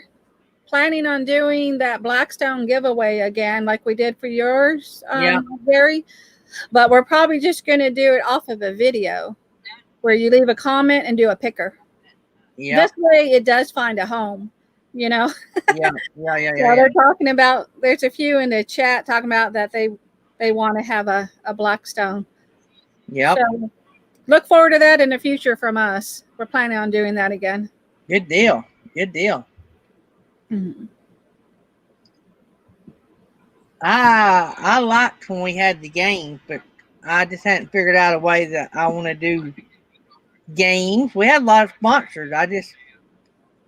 planning on doing that Blackstone giveaway again, like we did for yours, Gary. But we're probably just going to do it off of a video where you leave a comment and do a picker. Yeah. This way it does find a home, Yeah. Yeah. So they're talking about, there's a few in the chat talking about that they they want to have a Blackstone. Yep. So look forward to that in the future from us. We're planning on doing that again. Good deal. Good deal. Mhm. I liked when we had the games, but I just hadn't figured out a way that I want to do games. We had a lot of sponsors.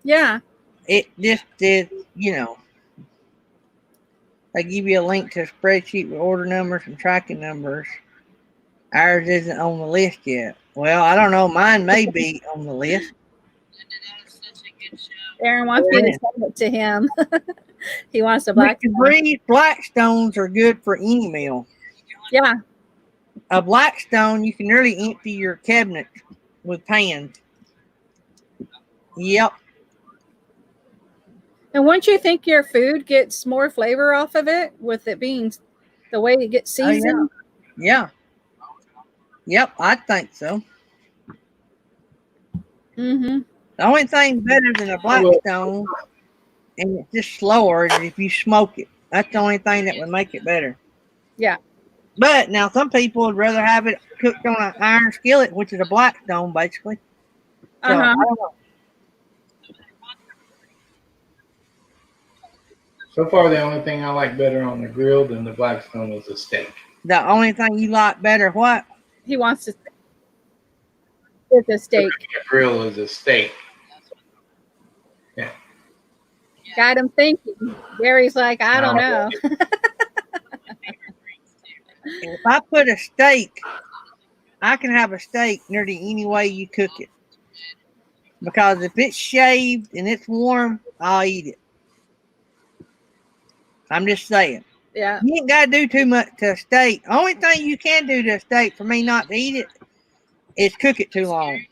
Yeah. It just did, they give you a link to a spreadsheet with order numbers and tracking numbers. Ours isn't on the list yet. Well, I don't know. Mine may be on the list. Aaron wants me to send it to him. He wants a Blackstone. Breeze Blackstones are good for any meal. Yeah. A Blackstone, you can nearly empty your cabinet with pans. Yep. And wouldn't you think your food gets more flavor off of it with it being the way it gets seasoned? Yeah. Yep, I think so. Mm-hmm. The only thing better than a Blackstone, and it's just slower, is if you smoke it. That's the only thing that would make it better. Yeah. But now some people would rather have it cooked on an iron skillet, which is a Blackstone, basically. So, I don't know. So far, the only thing I like better on the grill than the Blackstone is the steak. The only thing you like better, what? He wants to. It's a steak. The grill is a steak. Yeah. Got him thinking. Gary's like, I don't know. If I put a steak, I can have a steak nearly any way you cook it. Because if it's shaved and it's warm, I'll eat it. I'm just saying. Yeah. You ain't got to do too much to a steak. Only thing you can do to a steak for me not to eat it is cook it too long.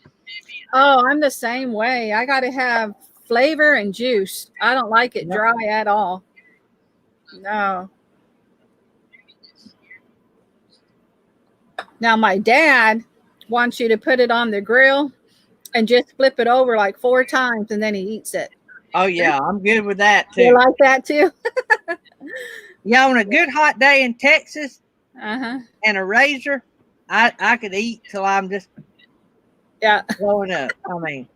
Oh, I'm the same way. I got to have flavor and juice. I don't like it dry at all. No. Now, my dad wants you to put it on the grill and just flip it over like 4 times and then he eats it. Oh, yeah. I'm good with that, too. You like that, too? Yeah, on a good hot day in Texas Uh-huh. and a razor, I could eat till I'm just blowing up. I mean,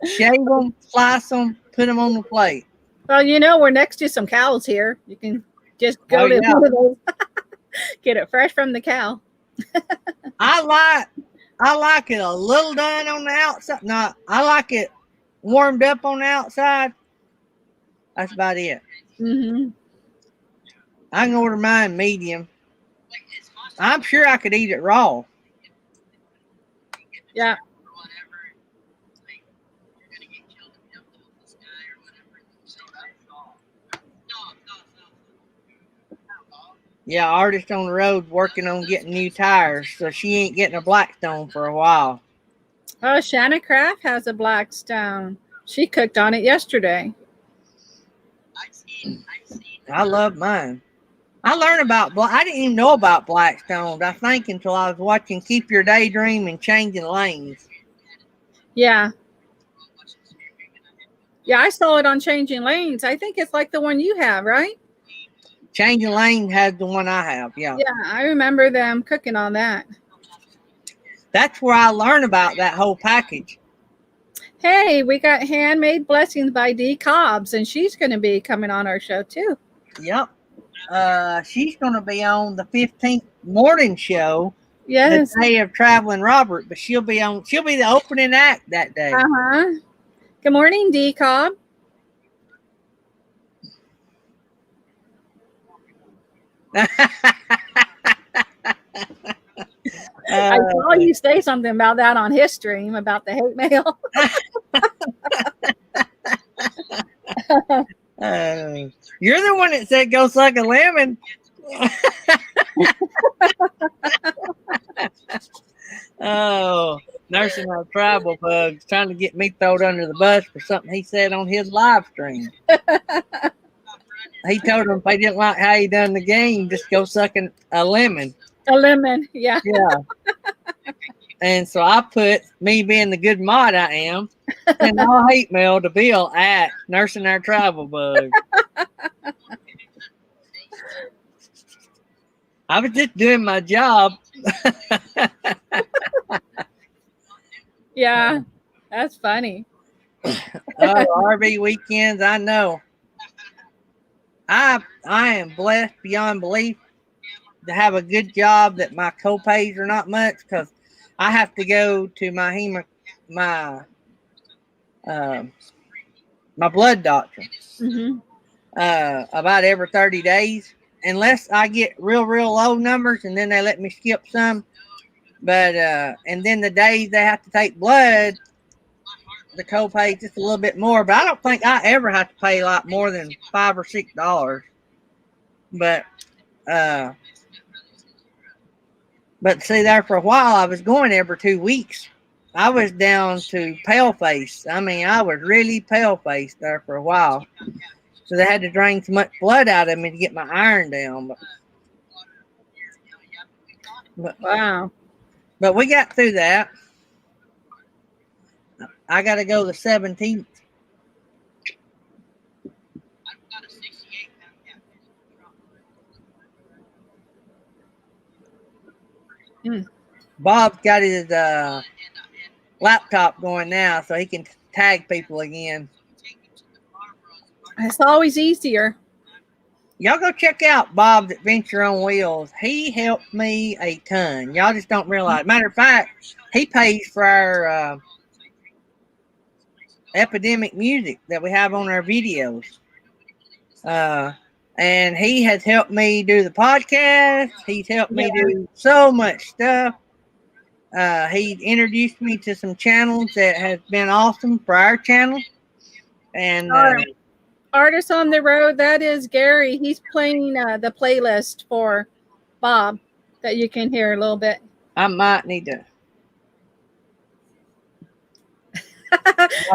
shave them, slice them, put them on the plate. Well, we're next to some cows here. You can just go to one of those. Get it fresh from the cow. I like it a little done on the outside. No, I like it warmed up on the outside. That's about it. Mm-hmm. I can order mine medium. I'm sure I could eat it raw. Yeah. Yeah, artist on the road working on getting new tires, so she ain't getting a Blackstone for a while. Oh, Shanna Craft has a Blackstone. She cooked on it yesterday. I love mine. I learned about I didn't even know about Blackstones, I think, until I was watching Keep Your Daydream and Changing Lanes. Yeah. Yeah, I saw it on Changing Lanes. I think it's like the one you have, right? Changing Lanes has the one I have, yeah. Yeah, I remember them cooking on that. That's where I learned about that whole package. Hey, we got Handmade Blessings by Dee Cobbs, and she's going to be coming on our show, too. Yep. She's going to be on the 15th morning show. Yes. The day of Traveling Robert, but she'll be the opening act that day. Uh-huh. Good morning, Dee Cobb. I saw you say something about that on his stream about the hate mail. You're the one that said go suck a lemon. Oh, nursing our tribal bugs, trying to get me thrown under the bus for something he said on his live stream. He told them if they didn't like how he done the game, just go sucking a lemon. A lemon, yeah. Yeah. And so I put, me being the good mod I am, and all hate mail to Bill at Nursing Our Travel Bug. I was just doing my job. Yeah, that's funny. Oh, RV weekends, I know. I am blessed beyond belief to have a good job that my co-pays are not much because I have to go to my uh, my blood doctor Hmm. about every 30 days unless I get real low numbers and then they let me skip some. But and then the days they have to take blood, the copay just a little bit more. But I don't think I ever have to pay a lot more than $5 or $6. But uh, but see, there for a while I was going every 2 weeks. I was down to pale face. I mean, I was really pale face there for a while. So they had to drain so much blood out of me to get my iron down. But Wow. but we got through that. I got to go the 17th. Mm. Bob's got his laptop going now, so he can tag people again. It's always easier. Y'all go check out Bob's Adventure on Wheels. He helped me a ton. Y'all just don't realize. Matter of fact, he pays for our epidemic music that we have on our videos. And he has helped me do the podcast. He's helped me do so much stuff. He introduced me to some channels that have been awesome for our channel. And Artists on the Road, that is Gary. He's playing the playlist for Bob that you can hear a little bit. I might need to.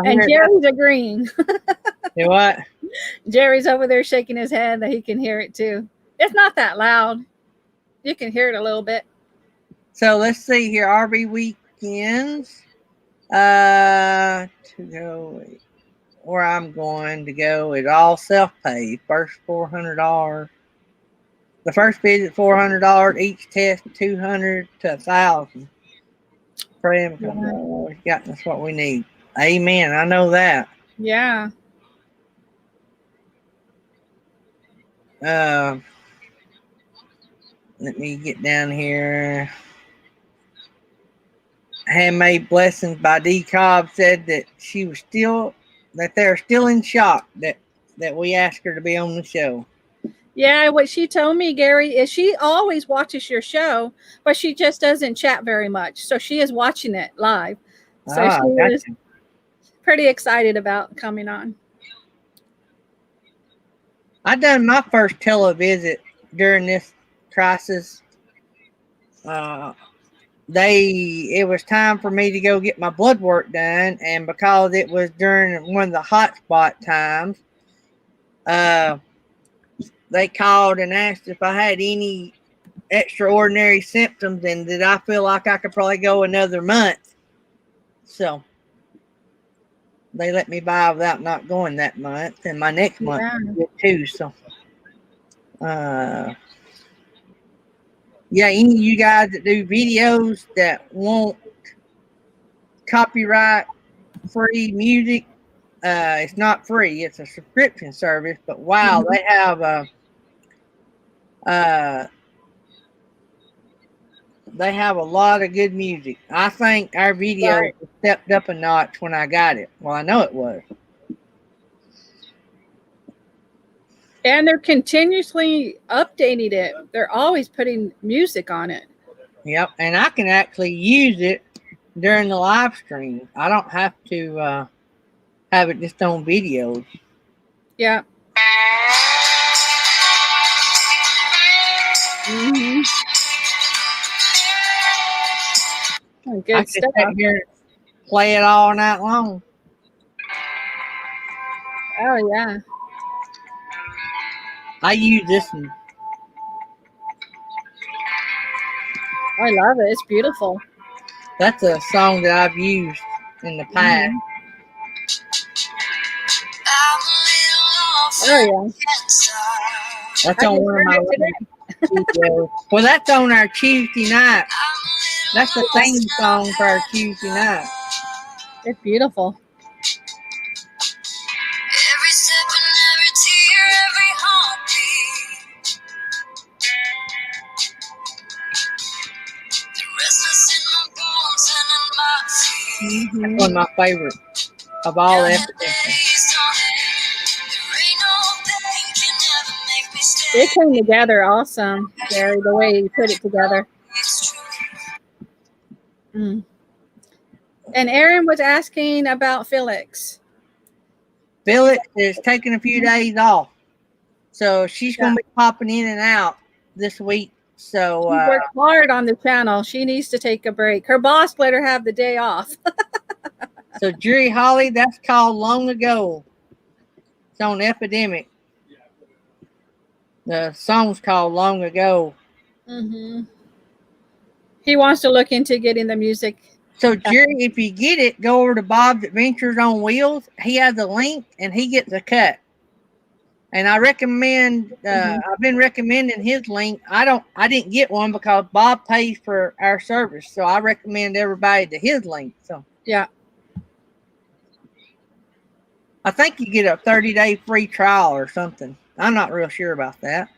And Jerry's agreeing. Do what? Jerry's over there shaking his head that he can hear it too. It's not that loud. You can hear it a little bit. So let's see here. RV weekends. To go where I'm going to go is all self-pay. First $400. The first visit $400. Each test $200 to $1,000. Pray him because Lord's gotten us what we need. Amen. I know that. Yeah. Let me get down here. Handmade Blessings by D. Cobb said that they're still in shock that we asked her to be on the show. Yeah, what she told me, Gary, is she always watches your show, but she just doesn't chat very much. So she is watching it live. So she is pretty excited about coming on. I done my first televisit during this crisis. It was time for me to go get my blood work done, and because it was during one of the hotspot times, they called and asked if I had any extraordinary symptoms and did I feel like I could probably go another month. So they let me by without not going that month, and my next month too. So yeah, any of you guys that do videos that want copyright free music, it's not free, it's a subscription service, but wow, they have a lot of good music. I think our video stepped up a notch when I got it. Well, I know it was. And they're continuously updating it. They're always putting music on it. Yep, and I can actually use it during the live stream. I don't have to have it just on videos. Yeah. Mm-hmm. Oh, good I can stuff. sit here and play it all night long. Oh yeah. I use this one. I love it. It's beautiful. That's a song that I've used in the past. Oh yeah. That's on one of my studio. Well, that's on our Tuesday night. That's the theme song for our Tuesday night. It's beautiful. Every step and every tear, every heartbeat. The restless in my bones and in my feet. Mhm. One of my favorite of all Now the episodes. days don't end. There ain't no pain can ever make me stay. It came together awesome, Gary, the way you put it together. It's true. Mm. And Aaron was asking about Felix. Felix is taking a few days off, so she's going to be popping in and out this week. So She worked hard on the channel. She needs to take a break. Her boss let her have the day off. so Jerry Holly, that's called Long Ago. It's on Epidemic. The song's called Long Ago. Mm-hmm. He wants to look into getting the music. So Jerry, if you get it, go over to Bob's Adventures on Wheels. He has a link, and he gets a cut. And I recommend. I've been recommending his link. I didn't get one because Bob pays for our service, so I recommend everybody to his link. So Yeah. I think you get a 30-day free trial or something. I'm not real sure about that.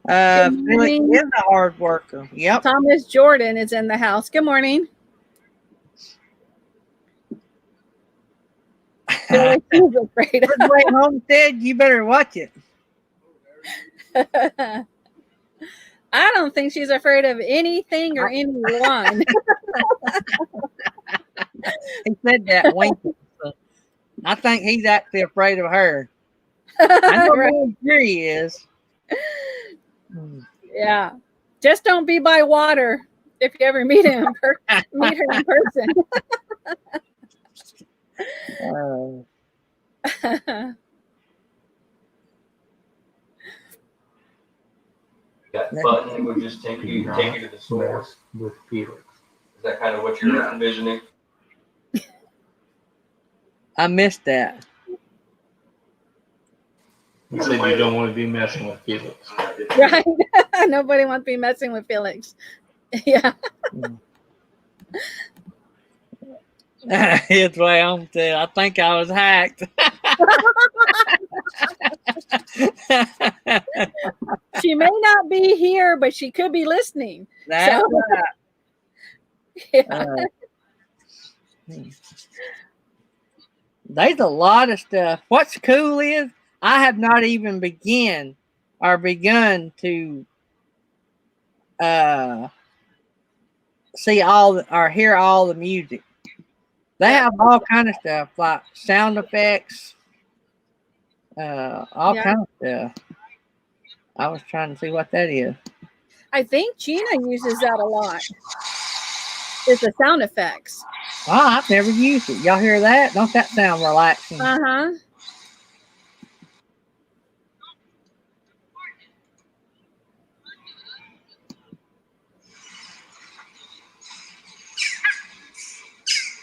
Felix morning. is a hard worker. Yep. Thomas Jordan is in the house. Good morning. Felix is afraid. Ridgeway Homestead, you better watch it. I don't think she's afraid of anything or anyone. He said that winking. So I think he's actually afraid of her. I know Right. who Jerry is. Yeah. Just don't be by water if you ever meet him meet her in person. Got button would just take you to the source. with Felix. Is that kind of what you're envisioning? I missed that. You said you don't want to be messing with Felix. Right. Nobody wants to be messing with Felix. Yeah. It's way on to. I think I was hacked. She may not be here, but she could be listening. That's So- right. Yeah. There's a lot of stuff. What's cool is I have not even begun to see or hear all the music. They have all kind of stuff like sound effects, all Yeah. kind of stuff. I was trying to see what that is. I think Gina uses that a lot. It's the sound effects. Oh, I've never used it. Y'all hear that? Don't that sound relaxing? Uh-huh.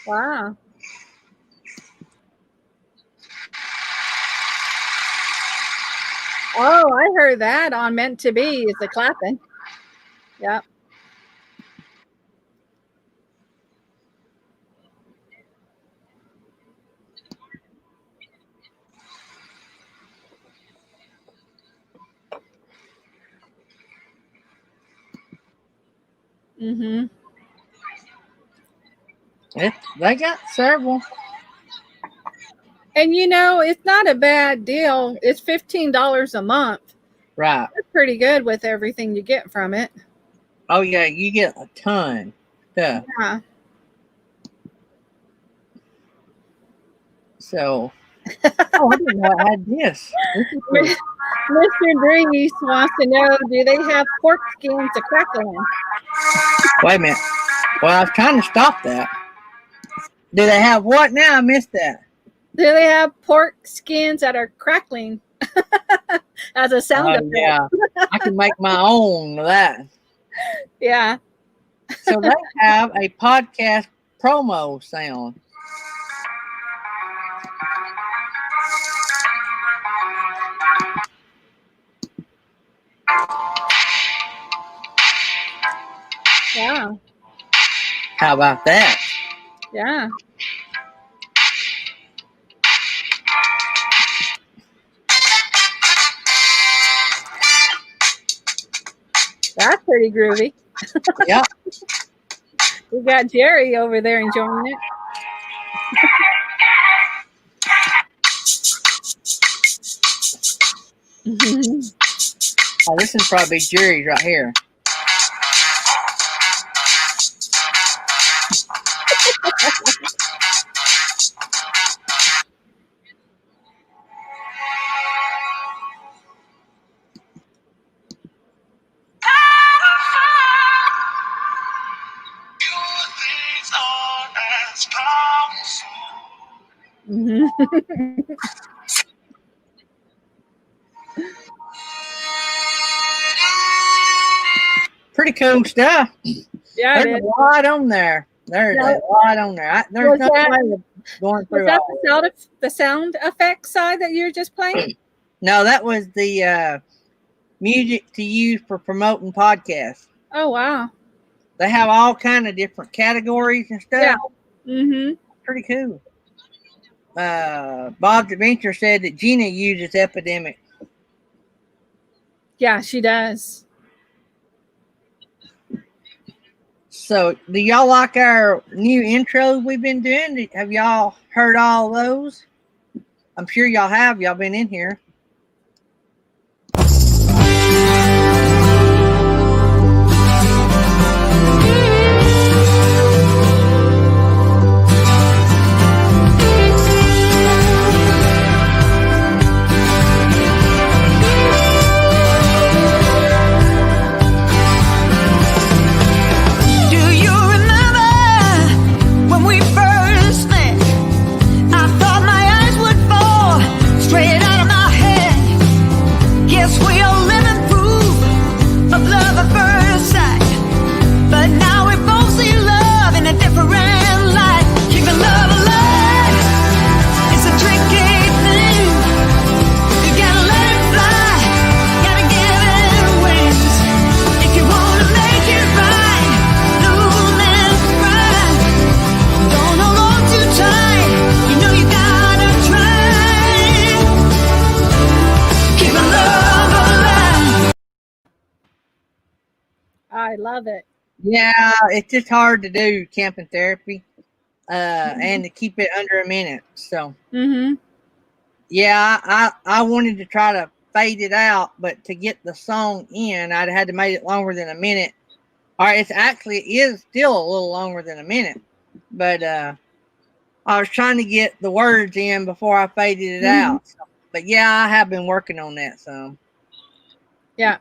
Wow. Oh, I heard that on Meant to Be is the clapping. Yep. Mm-hmm. They got several. And you know, it's not a bad deal. It's $15 a month. Right. That's pretty good with everything you get from it. Oh, yeah, you get a ton of stuff. Yeah. So, oh, I didn't know I had this. This is cool. Mr. Drees wants to know, do they have pork skins to crackle in? Wait a minute. Well, I was trying to stop that. Do they have what now? I missed that. Do they have pork skins that are crackling as a sound effect? Yeah, I can make my own of that. Yeah. So they have a podcast promo sound. Yeah. How about that? Yeah. That's pretty groovy. Yep. We got Jerry over there enjoying it. Oh, this is probably Jerry's right here. Mhm. Pretty cool stuff. Yeah, There's it a is. lot on there. There's Now, a lot on there. There's was no that- way of going Was through that all. the sound effect side that you were just playing? No, that was the music to use for promoting podcasts. Oh wow. They have all kind of different categories and stuff. Yeah. Mm-hmm. Pretty cool. Bob's Adventure said that Gina uses Epidemic. Yeah, she does. So, do y'all like our new intros we've been doing? Have y'all heard all those? I'm sure y'all have. Y'all been in here. Do you remember when we first met? I thought my eyes would fall straight out of my head. Guess we are living proof of love at first sight. But now we both see love in a different light. Keeping love alive, it's a tricky thing. You gotta let it fly, gotta give it wings. If you wanna make it right, bloom and cry. Don't hold on too tight, you know you gotta try. Keeping love alive. I love it. Yeah, it's just hard to do camping therapy, and to keep it under a minute. So, Mm-hmm. yeah, I wanted to try to fade it out, but to get the song in, I'd had to make it longer than a minute. All right, it is still a little longer than a minute, but I was trying to get the words in before I faded it out. So, but yeah, I have been working on that some. Yeah.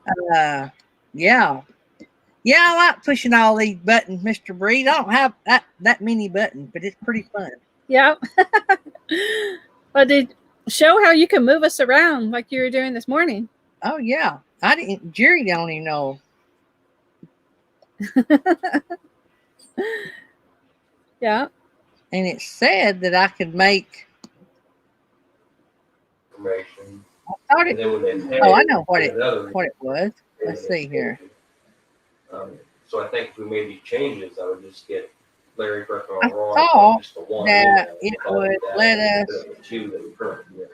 Yeah. Yeah, I like pushing all these buttons, Mr. Breed. I don't have that many buttons, but it's pretty fun. Yeah. Well, show how you can move us around like you were doing this morning. Oh yeah. Jerry don't even know. Yeah. And it said that I could make Information. I thought And it then when they pay, oh, I know what another it was. Let's see here. So I think if we made these changes, I would just get Larry, correct me I if I'm wrong, thought just the one. that and it call would that let instead of the two that we currently get.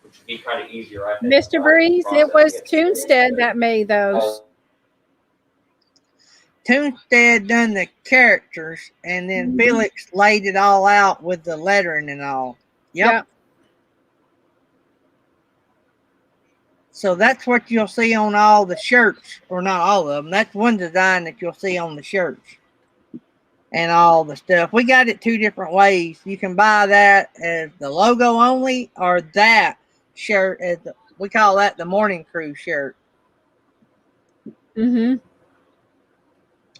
Which would be kind of easier, I think. Mr. Breeze, it was Toonstead that made those. Toonstead done the characters, and then Felix laid it all out with the lettering and all. Yep. So that's what you'll see on all the shirts, or not all of them. That's one design that you'll see on the shirts and all the stuff. We got it two different ways. You can buy that as the logo only, or that shirt as we call that the Morning Crew shirt. Mm-hmm.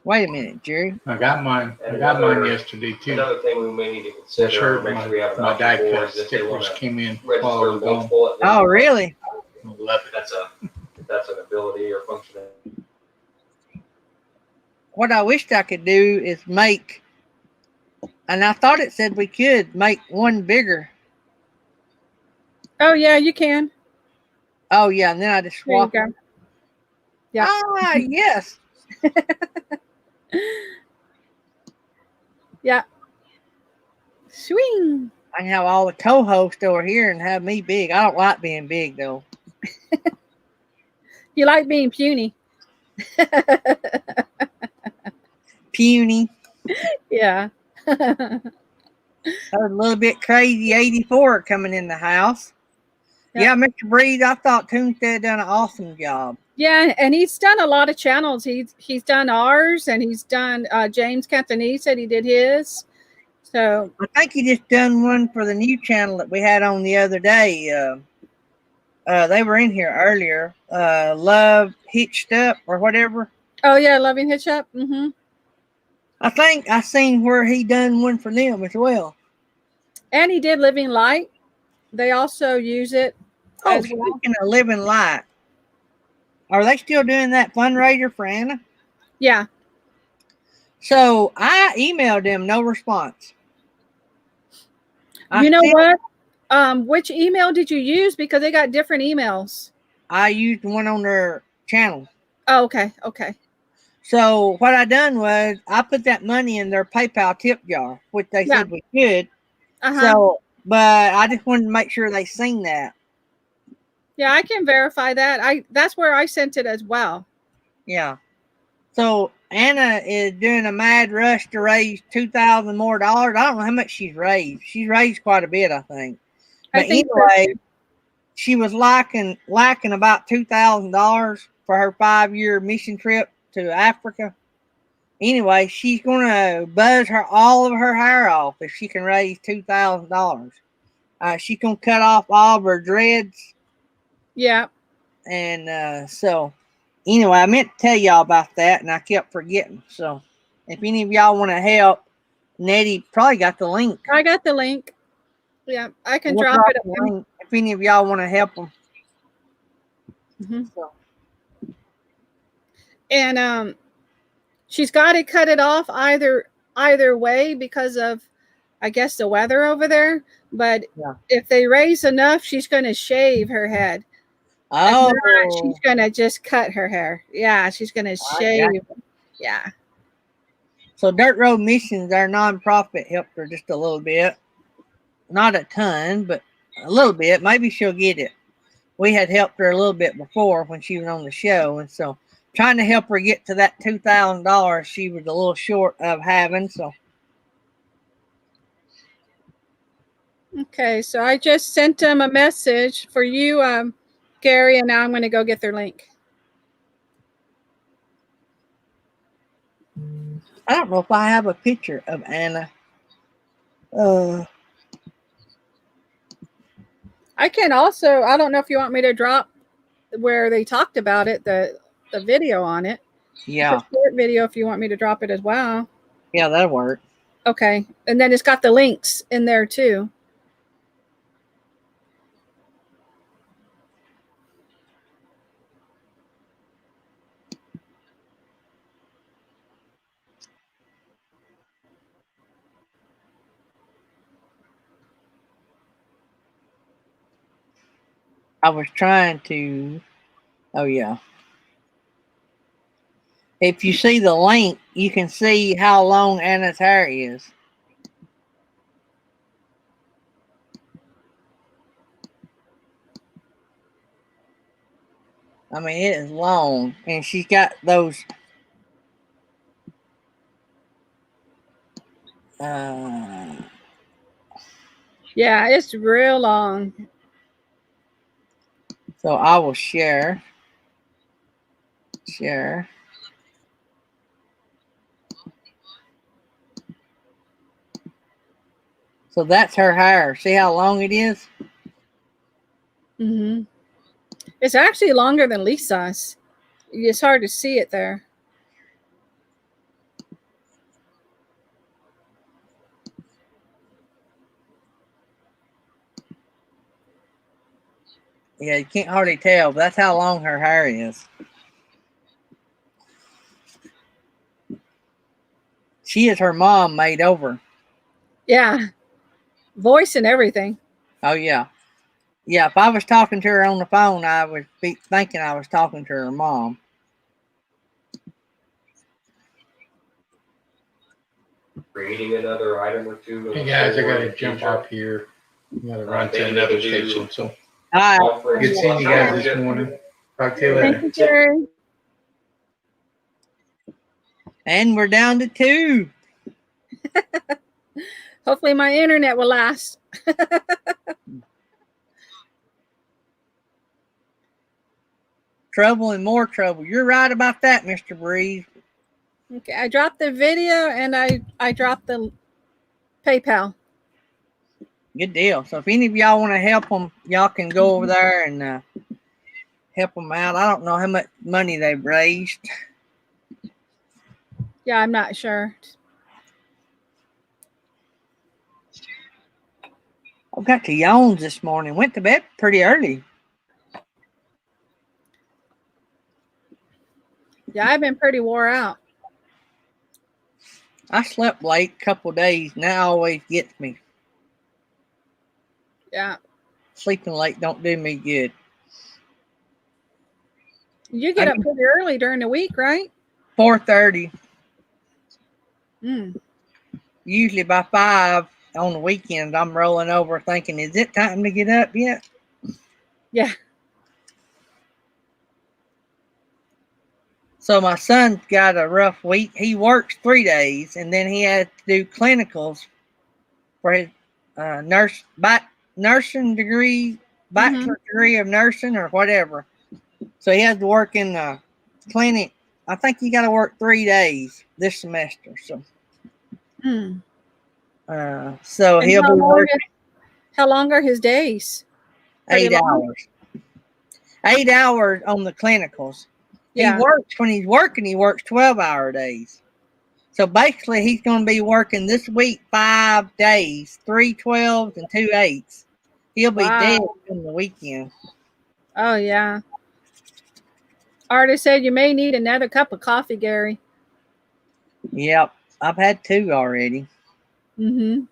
Wait a minute, Jerry. I got mine. I And got mine another- yesterday too. Another thing we may need to The consider, shirt, make sure we have my enough die cut boards if they want stickers to came in register while I was gone. multiple at Oh, one really? I love it. That's an ability or function. What I wished I could do is make, and I thought it said we could make one bigger. Oh, yeah, you can. Oh yeah, and then I just There you swap. go. Yeah. Ah, yes. Yeah. Swing. I can have all the co-hosts over here and have me big. I don't like being big though. You like being puny. Puny. Yeah. I was a little bit crazy 84 coming in the house. Yeah. Yeah, Mr. Breed, I thought Toonstead done an awesome job. Yeah, and he's done a lot of channels. He's done ours, and he's done James Cantonese said he did his. So I think he just done one for the new channel that we had on the other day. They were in here earlier. Love Hitched Up or whatever. oh yeah, Loving Hitch Up. Mm-hmm. I think I seen where he done one for them as well. And he did Living Light. They also use it Oh, as well. speaking of Living Light, are they still doing that fundraiser for Anna? Yeah. So I emailed them, no response. I You know sent- what? Which email did you use? Because they got different emails. I used one on their channel. Oh, okay. Okay. So what I done was I put that money in their PayPal tip jar, which they Yeah. said we could. Uh-huh. So, but I just wanted to make sure they seen that. Yeah, I can verify that. That's where I sent it as well. Yeah. So Anna is doing a mad rush to raise $2,000 more. I don't know how much she's raised. She's raised quite a bit, I think. I But think anyway, she was lacking about $2,000 for her 5-year mission trip to Africa. Anyway, she's gonna buzz all of her hair off if she can raise $2,000. She's gonna cut off all of her dreads, Yeah. and so anyway, I meant to tell y'all about that, and I kept forgetting. So if any of y'all want to help, Nettie probably got the link. I got the link. Yeah, I can We'll drop it. the link if any of y'all want to help them. Mhm. So, And she's got to cut it off either way because of, I guess, the weather over there. But Yeah. if they raise enough, she's going to shave her head. oh, If not, she's going to just cut her hair. Yeah, she's going to shave. Yeah. So Dirt Road Missions, our nonprofit, helped her just a little bit. Not a ton, but a little bit. Maybe she'll get it. We had helped her a little bit before when she was on the show, and so trying to help her get to that $2,000 she was a little short of having. So Okay, so I just sent them a message for you, Gary, and now I'm going to go get their link. I don't know if I have a picture of Anna. I can also, I don't know if you want me to drop where they talked about it, the video on it. Yeah, It's a short video if you want me to drop it as well. yeah, that'll work. Okay, and then it's got the links in there too. I was trying to. Oh yeah. If you see the link, you can see how long Anna's hair is. I mean, it is long, and she's got those. Yeah, it's real long. So I will share. So that's her hair. See how long it is? Mm-hmm. It's actually longer than Lisa's. It's hard to see it there. Yeah, you can't hardly tell, but that's how long her hair is. She is her mom made over. Yeah. Voice and everything. Oh, yeah. Yeah, if I was talking to her on the phone, I would be thinking I was talking to her mom. Creating another item or two. Hey guys, I gotta in the jump future. off here. I'm gonna run to Maybe we another could do station. So All right. conference good seeing you guys watch. this morning. Talk to you Thank later. you, Jerry. And we're down to 2. Hopefully my internet will last. Trouble and more trouble. You're right about that, Mr. Breeze. Okay, I dropped the video and I dropped the PayPal. Good deal. So if any of y'all want to help them, y'all can go over there and help them out. I don't know how much money they've raised. Yeah, I'm not sure. I got to yawns this morning. Went to bed pretty early. Yeah, I've been pretty wore out. I slept late a couple days, and that always gets me. Yeah. Sleeping late don't do me good. You get up pretty early during the week, right? 4:30. Mm. Usually by 5 on the weekend, I'm rolling over thinking, is it time to get up yet? Yeah. So my son's got a rough week. He works 3 days, and then he has to do clinicals for his nursing degree, bachelor degree of nursing or whatever. So he has to work in the clinic. I think he got to work 3 days this semester. So, Mm. so And he'll be working how long are his days? 8 Pretty long? hours. 8 hours on the clinicals. Yeah. He works when he's working. He works 12-hour days. So basically, he's going to be working this week 5 days, 3 12s and 2 8s. He'll be dead in the weekend. Oh, yeah. Artist said you may need another cup of coffee, Gary. Yep, I've had 2 already. Mm-hmm.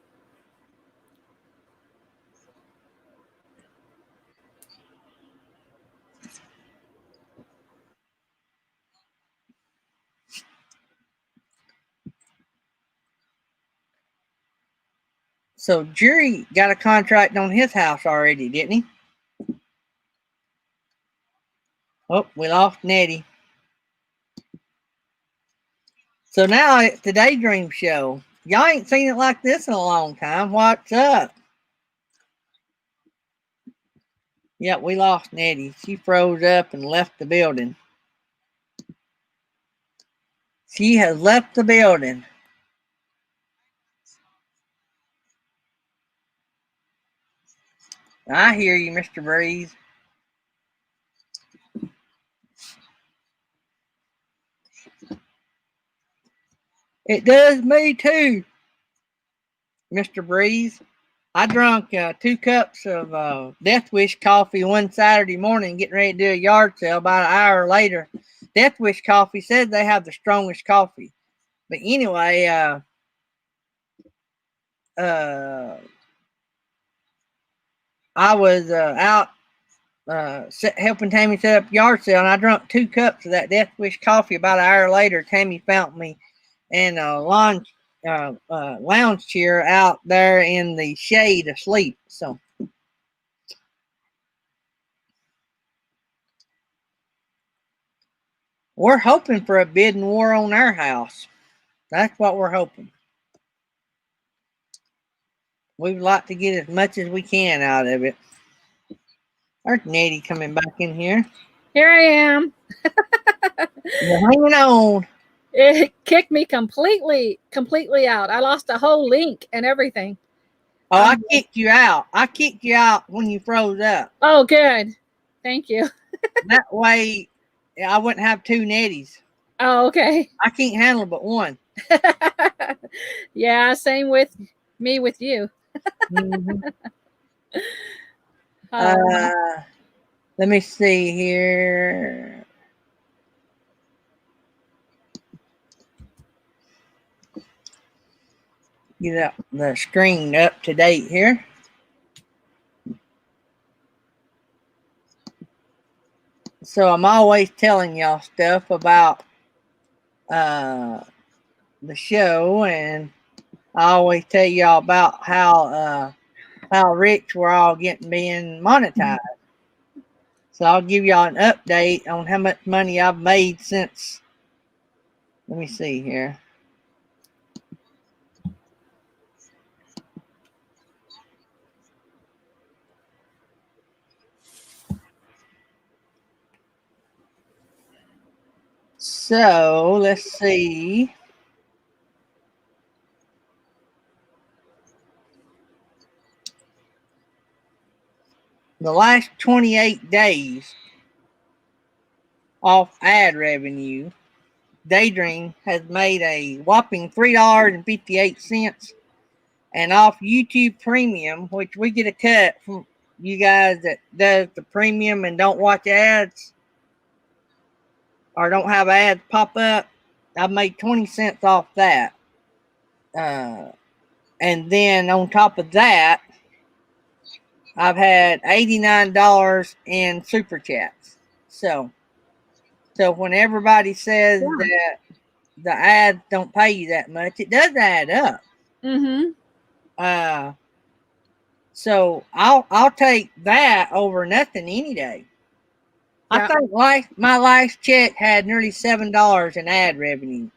So Jerry got a contract on his house already, didn't he? Oh, we lost Nettie. So now it's the Daydream Show. Y'all ain't seen it like this in a long time. What's up? Yep, we lost Nettie. She froze up and left the building. She has left the building. I hear you, Mr. Breeze. It does me too, Mr. Breeze. I drank 2 cups of Death Wish coffee one Saturday morning, getting ready to do a yard sale. About an hour later, Death Wish coffee said they have the strongest coffee. But anyway, I was out helping Tammy set up yard sale, and I drank 2 cups of that Death Wish coffee. About an hour later, Tammy found me in a lounge chair out there in the shade asleep. So we're hoping for a bidding war on our house. That's what we're hoping. We'd like to get as much as we can out of it. There's Nettie coming back in here. Here I am. You're hanging on. It kicked me completely out. I lost the whole link and everything. Oh, I kicked you out. I kicked you out when you froze up. Oh, good. Thank you. That way, I wouldn't have 2 Netties. Oh, okay. I can't handle but one. Yeah, same with me with you. Mm-hmm. Let me see here. Get up the screen up to date here. So I'm always telling y'all stuff about the show, and I always tell y'all about how rich we're all being monetized. So I'll give y'all an update on how much money I've made since. Let me see here. So let's see. The last 28 days off ad revenue, Daydream has made a whopping $3.58. And off YouTube Premium, which we get a cut from you guys that does the premium and don't watch ads or don't have ads pop up, I've made 20 cents off that. And then on top of that, I've had $89 in super chats. So when everybody says that the ads don't pay you that much, it does add up. Mm-hmm. So I'll take that over nothing any day. Yeah. I think my last check had nearly $7 in ad revenue.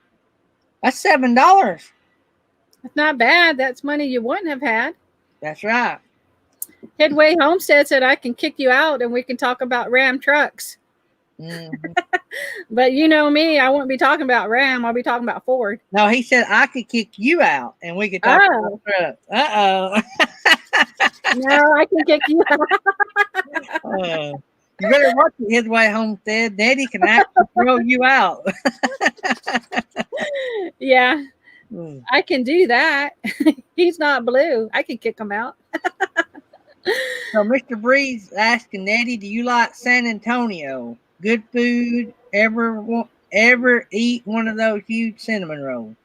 That's $7. That's not bad. That's money you wouldn't have had. That's right. Headway Homestead said I can kick you out and we can talk about Ram trucks. Mm-hmm. But you know me, I wouldn't be talking about Ram. I'll be talking about Ford. No, he said I could kick you out and we could talk about trucks. Uh-oh. No, I can kick you out. You better watch it his way Homestead. Daddy can actually throw you out. Yeah, I can do that. He's not blue. I can kick him out. So Mr. Breeze asking Nettie, do you like San Antonio? Good food? Ever eat one of those huge cinnamon rolls?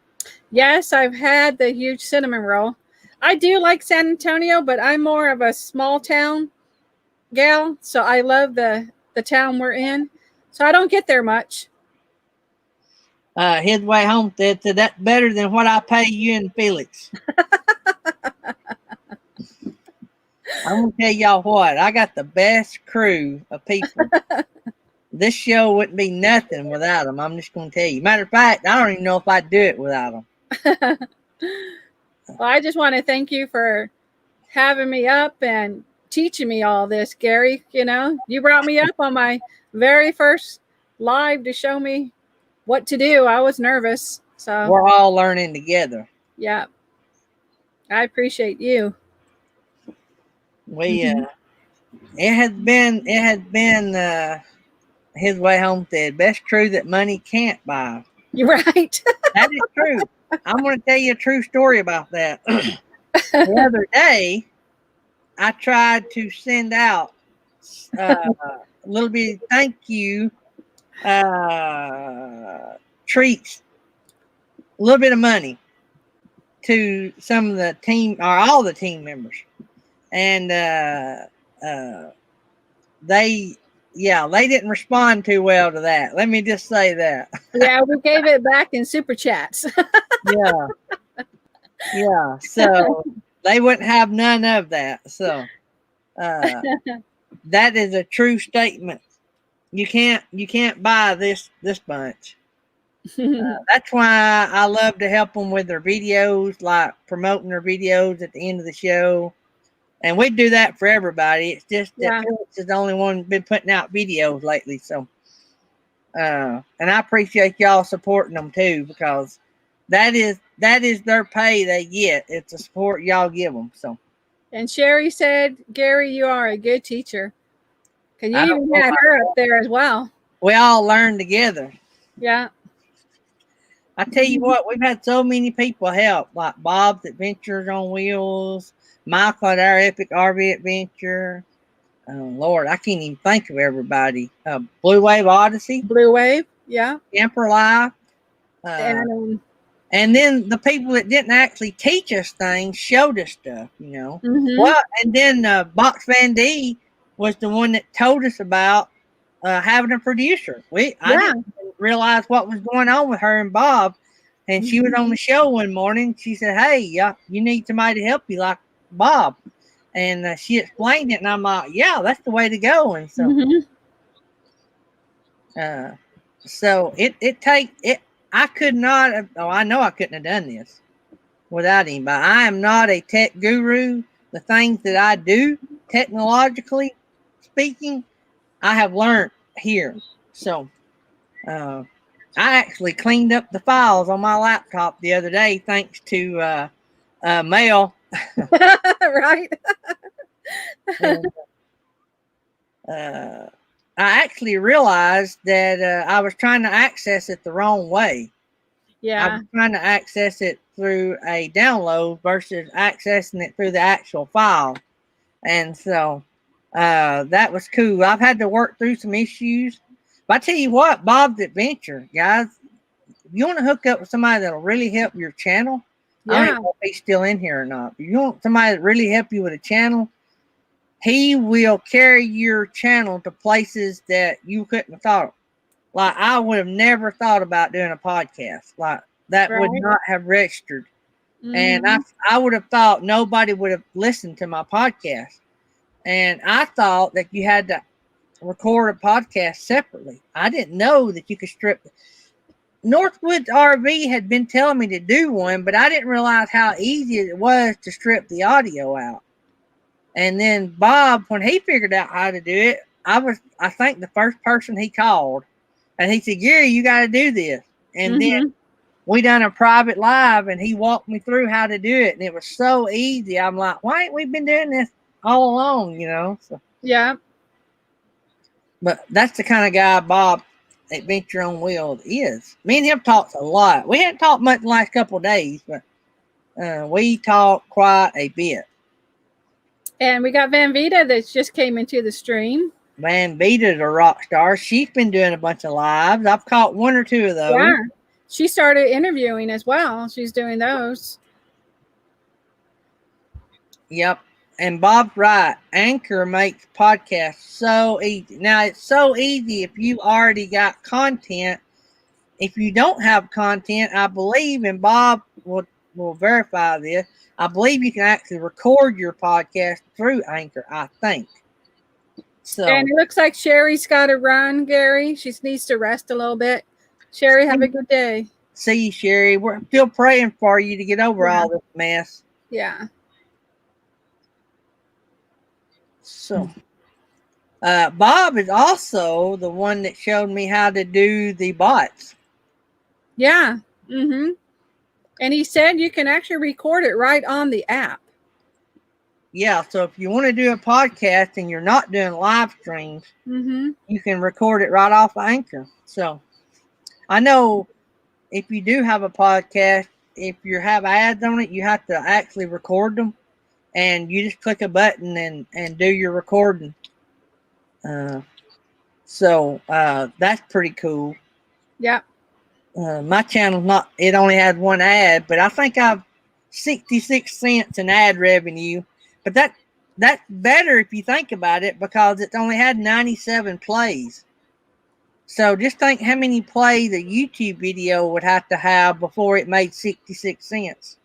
Yes, I've had the huge cinnamon roll. I do like San Antonio, but I'm more of a small town gal, so I love the town we're in. So I don't get there much. His way home said that's better than what I pay you and Felix. I'm gonna tell y'all what, I got the best crew of people. This show wouldn't be nothing without them. I'm just gonna tell you. Matter of fact, I don't even know if I'd do it without them. Well, I just want to thank you for having me up and teaching me all this, Gary. You know, you brought me up on my very first live to show me what to do. I was nervous. So we're all learning together. Yeah. I appreciate you. We it has been his way home said, best crew that money can't buy. You're right. That is true. I'm going to tell you a true story about that. The other day, I tried to send out a little bit of thank you treats, a little bit of money to some of the team or all the team members. And they didn't respond too well to that. Let me just say that. Yeah, we gave it back in super chats. Yeah. So they wouldn't have none of that. So that is a true statement. You can't buy this bunch. That's why I love to help them with their videos, like promoting their videos at the end of the show. And we do that for everybody. It's just that Felix is the only one been putting out videos lately. So, and I appreciate y'all supporting them too, because that is their pay they get. It's the support y'all give them. So. And Sherry said, Gary, you are a good teacher. Can you even had her up there as well? We all learn together. Yeah. I tell you what, we've had so many people help, like Bob's Adventures on Wheels, Michael at Our Epic RV Adventure. Lord, I can't even think of everybody. Blue Wave Odyssey. Blue Wave, yeah. Camper Life. And then the people that didn't actually teach us things showed us stuff, you know. Mm-hmm. Well, and then Box Van D was the one that told us about having a producer. I Yeah. didn't realize what was going on with her and Bob. And she was on the show one morning. She said, "Hey, you need somebody to help you like Bob." And she explained it, and I'm like, "Yeah, that's the way to go." And so, Mhm. so it. I could not have. Oh, I know I couldn't have done this without him. But I am not a tech guru. The things that I do, technologically speaking, I have learned here. So, I actually cleaned up the files on my laptop the other day, thanks to Mel. Right. And, I actually realized that I was trying to access it the wrong way. I Yeah. was trying to access it through a download versus accessing it through the actual file. And so that was cool. I've had to work through some issues. But I tell you what, Bob's Adventure, guys, if you want to hook up with somebody that'll really help your channel, I don't Yeah. even know if he's still in here or not. If you want somebody that really help you with a channel, he will carry your channel to places that you couldn't have thought of. Like, I would have never thought about doing a podcast. Like, that would Right. not have registered. And Mhm. I would have thought nobody would have listened to my podcast. And I thought that you had to record a podcast separately. I didn't know that you could strip. Northwoods RV had been telling me to do one, but I didn't realize how easy it was to strip the audio out. And then Bob, when he figured out how to do it, I think, the first person he called. And he said, "Gary, you got to do this." And then Mhm. we done a private live, and he walked me through how to do it. And it was so easy. I'm like, why ain't we been doing this all along, So, Yeah. but that's the kind of guy Bob Adventure on Wheels is. Me and him talked a lot. We hadn't talked much the last couple of days, but we talked quite a bit. And we got Van Vita that just came into the stream. Van Vita's a rock star. She's been doing a bunch of lives. I've caught one or two of those. Yeah. She started interviewing as well. She's doing those. Yep. And Bob's right. Anchor makes podcasts so easy. Now, it's so easy if you already got content. If you don't have content, I believe, and Bob will verify this, I believe you can actually record your podcast through Anchor, I think. So, And it looks like Sherry's got to run, Gary. She needs to rest a little bit. Sherry, have a good day. see you, Sherry. We're still praying for you to get over all this mess. Yeah. So, Bob is also the one that showed me how to do the bots. Yeah. Mm-hmm. And he said you can actually record it right on the app. Yeah, so if you want to do a podcast and you're not doing live streams, Mm-hmm. you can record it right off of Anchor. So, I know if you do have a podcast, if you have ads on it, you have to actually record them, and you just click a button and do your recording. So that's pretty cool. Yeah. My channel's not, it only had one ad, but I think I've 66 cents in ad revenue. But that's better if you think about it, because it's only had 97 plays. So just think how many plays a YouTube video would have to have before it made 66 cents.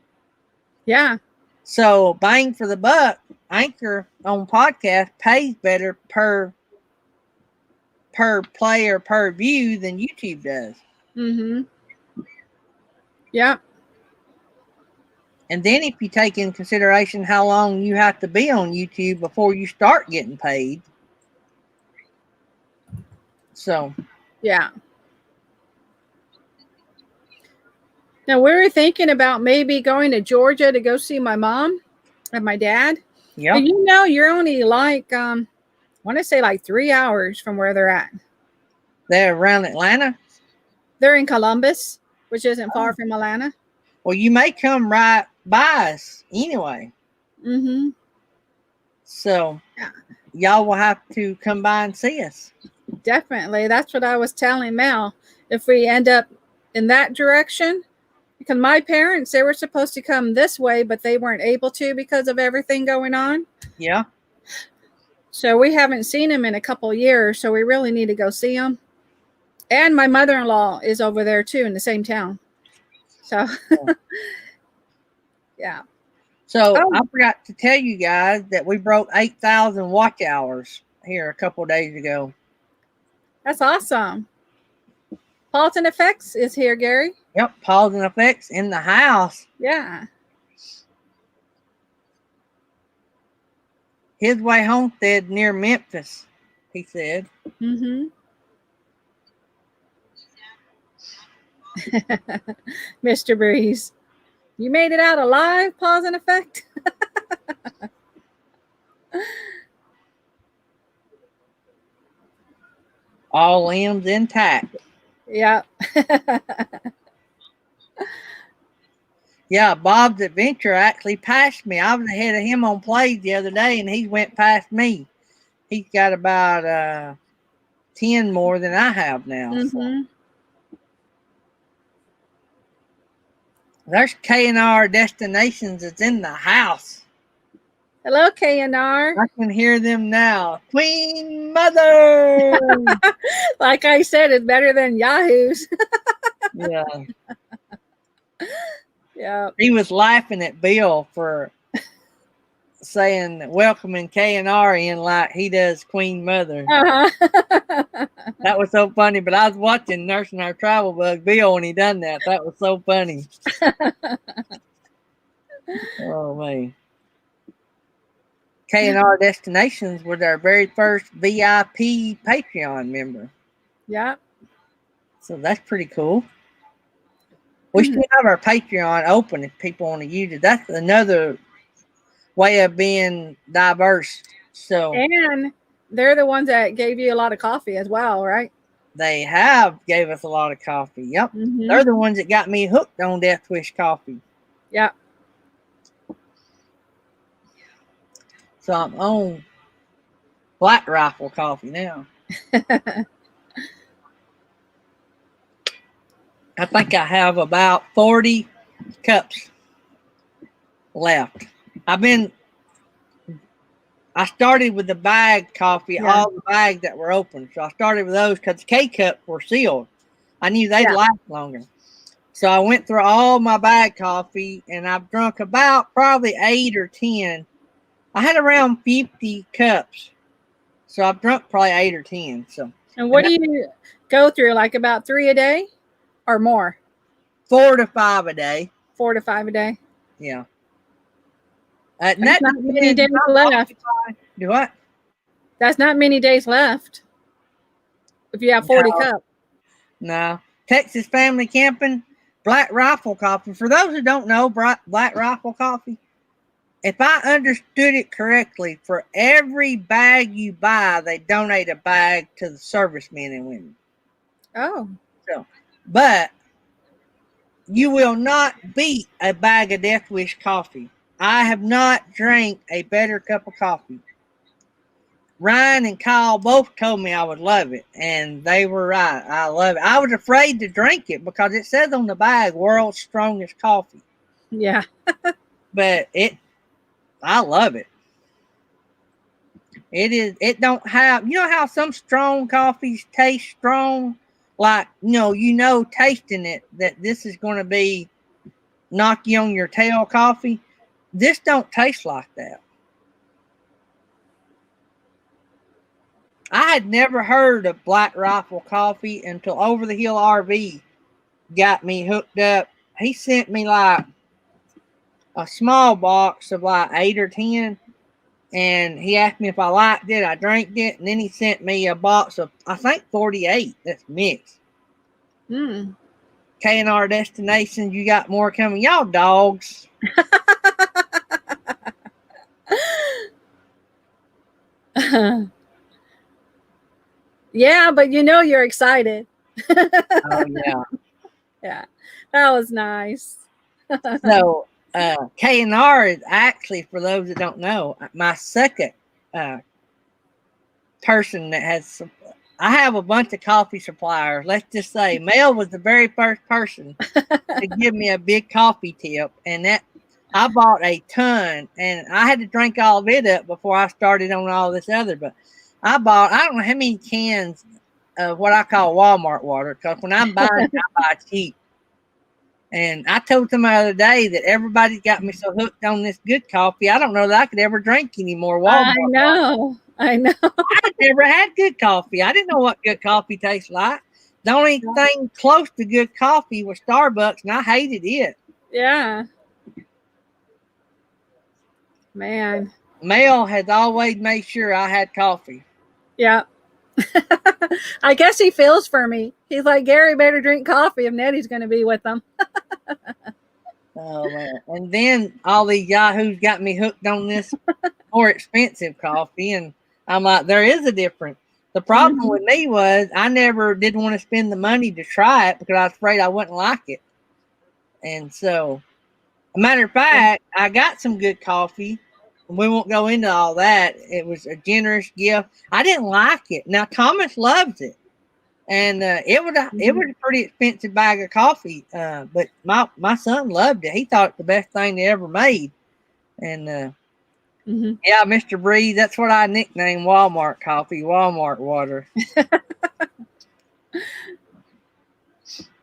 Yeah. So bang for the buck, Anchor on podcast pays better per play or per view than YouTube does. Mm-hmm. Yeah. And then if you take in consideration how long you have to be on YouTube before you start getting paid. So, Yeah. Now we were thinking about maybe going to Georgia to go see my mom and my dad. yeah. But you know, you're only like I want to say like 3 hours from where they're at. They're around Atlanta. They're in Columbus, which isn't far from Atlanta. Well, you may come right by us anyway. Mm-hmm. So, y'all will have to come by and see us. Definitely. That's what I was telling Mel. If we end up in that direction, because my parents, they were supposed to come this way, but they weren't able to because of everything going on. Yeah. So we haven't seen him in a couple of years. So we really need to go see him. And my mother-in-law is over there too in the same town. So, yeah. So Oh. I forgot to tell you guys that we broke 8,000 watch hours here a couple of days ago. That's awesome. Pause and Effects is here, Gary. Yep, Pause and Effects in the house. Yeah. His Way Homestead near Memphis, he said. Mm-hmm. Mr. Breeze. You made it out alive, Pause and Effect. All limbs intact. Yeah. Yeah, Bob's Adventure actually passed me. I was ahead of him on plays the other day, and he went past me. He's got about 10 more than I have now. So. Mm-hmm. There's K&R Destinations. It's in the house. Hello, KNR. I can hear them now. Queen Mother. Like I said, it's better than Yahoo's. Yeah. Yeah. He was laughing at Bill for saying welcoming K&R in like he does Queen Mother. Uh-huh. That was so funny. But I was watching Nursing Our Travel Bug Bill when he done that. That was so funny. Oh man. K&R Destinations was our very first VIP Patreon member. Yeah. So that's pretty cool. We still have our Patreon open if people want to use it. That's another way of being diverse. So And they're the ones that gave you a lot of coffee as well, right? they have gave us a lot of coffee. Yep. Mm-hmm. They're the ones that got me hooked on Death Wish coffee. Yeah. So I'm on Black Rifle coffee now. I think I have about 40 cups left. I started with the bag coffee, Yeah. all the bags that were open. So I started with those because the K-cups were sealed. I knew they'd Yeah. last longer. So I went through all my bag coffee, and I've drunk about probably 8 or 10. I had around 50 cups. So I've drunk probably 8 or 10. So And what do you go through? Like about 3 a day or more? 4 to 5 a day. 4 to 5 a day. Yeah. That's not many days left. Do what? That's not many days left. If you have 40 No. cups. No. Texas Family Camping, Black Rifle Coffee. For those who don't know, Black Rifle Coffee, if I understood it correctly, for every bag you buy, they donate a bag to the servicemen and women. Oh. But you will not beat a bag of Death Wish coffee. I have not drank a better cup of coffee. Ryan and Kyle both told me I would love it, and they were right. I love it. I was afraid to drink it because it says on the bag, world's strongest coffee. Yeah. But I love it. It don't have, you know how some strong coffees taste strong? Like, tasting it, that this is going to be knock you on your tail coffee. This don't taste like that. I had never heard of Black Rifle coffee until Over the Hill RV got me hooked up. He sent me like a small box of like 8 or 10, and he asked me if I liked it. I drank it, and then he sent me a box of, I think, 48 that's mixed. Mm. K&R Destinations, you got more coming. Y'all dogs. Yeah, but you're excited. Oh, yeah. Yeah, that was nice. So, K&R is actually, for those that don't know, my second person that has. I have a bunch of coffee suppliers. Let's just say Mel was the very first person to give me a big coffee tip, and that I bought a ton, and I had to drink all of it up before I started on all this other. But I don't know how many cans of what I call Walmart water, because when I'm buying, I buy cheap. And I told them the other day that everybody's got me so hooked on this good coffee, I don't know that I could ever drink any more Walmart. I know. I never had good coffee. I didn't know what good coffee tastes like. The only thing close to good coffee was Starbucks, and I hated it. Yeah. Man. Mel has always made sure I had coffee. Yeah. I guess he feels for me. He's like, Gary better drink coffee if Nettie's going to be with them. Oh, man. And then all these yahoos got me hooked on this more expensive coffee. And I'm like, there is a difference. The problem with me was I never did want to spend the money to try it because I was afraid I wouldn't like it. And so, a matter of fact, I got some good coffee. We won't go into all that. It was a generous gift. I didn't like it. Now Thomas loves it, and it was a pretty expensive bag of coffee. But my son loved it. He thought it was the best thing they ever made. And yeah, Mr. Breeze, that's what I nicknamed Walmart coffee, Walmart water.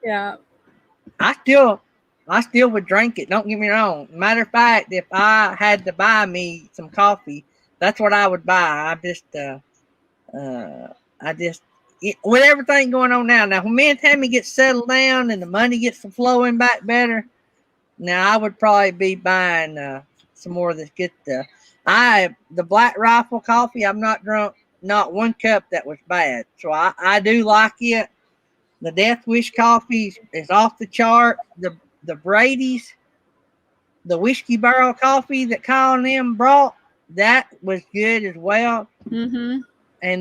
Yeah. I still would drink it. Don't get me wrong. Matter of fact, if I had to buy me some coffee, that's what I would buy. With everything going on now when me and Tammy get settled down and the money gets flowing back better, now I would probably be buying some more of this good stuff. The Black Rifle coffee, I've not drunk not one cup that was bad. So I do like it. The Death Wish coffee is off the chart. The Brady's, the whiskey barrel coffee that Kyle and them brought, that was good as well. And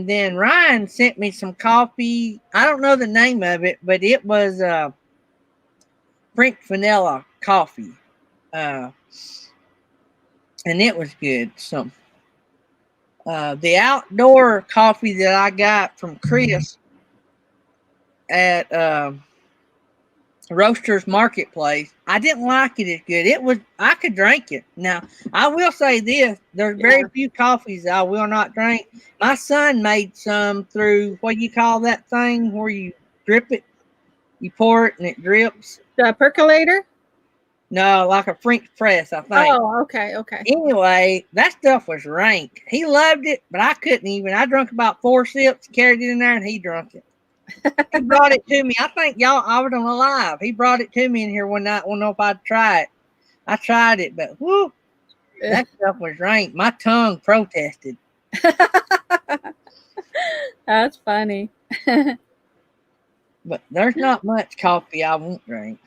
then Ryan sent me some coffee. I don't know the name of it, but it was French vanilla coffee. And it was good. So the outdoor coffee that I got from Chris at Roasters Marketplace, I didn't like it as good. I could drink it. Now, I will say this, there's very few coffees I will not drink. My son made some through, what do you call that thing where you drip it? You pour it and it drips. The percolator? No, like a French press, I think. Oh, okay. Anyway, that stuff was rank. He loved it, but I couldn't even. I drank about 4 sips, carried it in there, and he drank it. He brought it to me. I think I was on a live. He brought it to me in here one night. I don't know if I'd try it. I tried it, but whoo, that stuff was rank. My tongue protested. That's funny. But there's not much coffee I won't drink.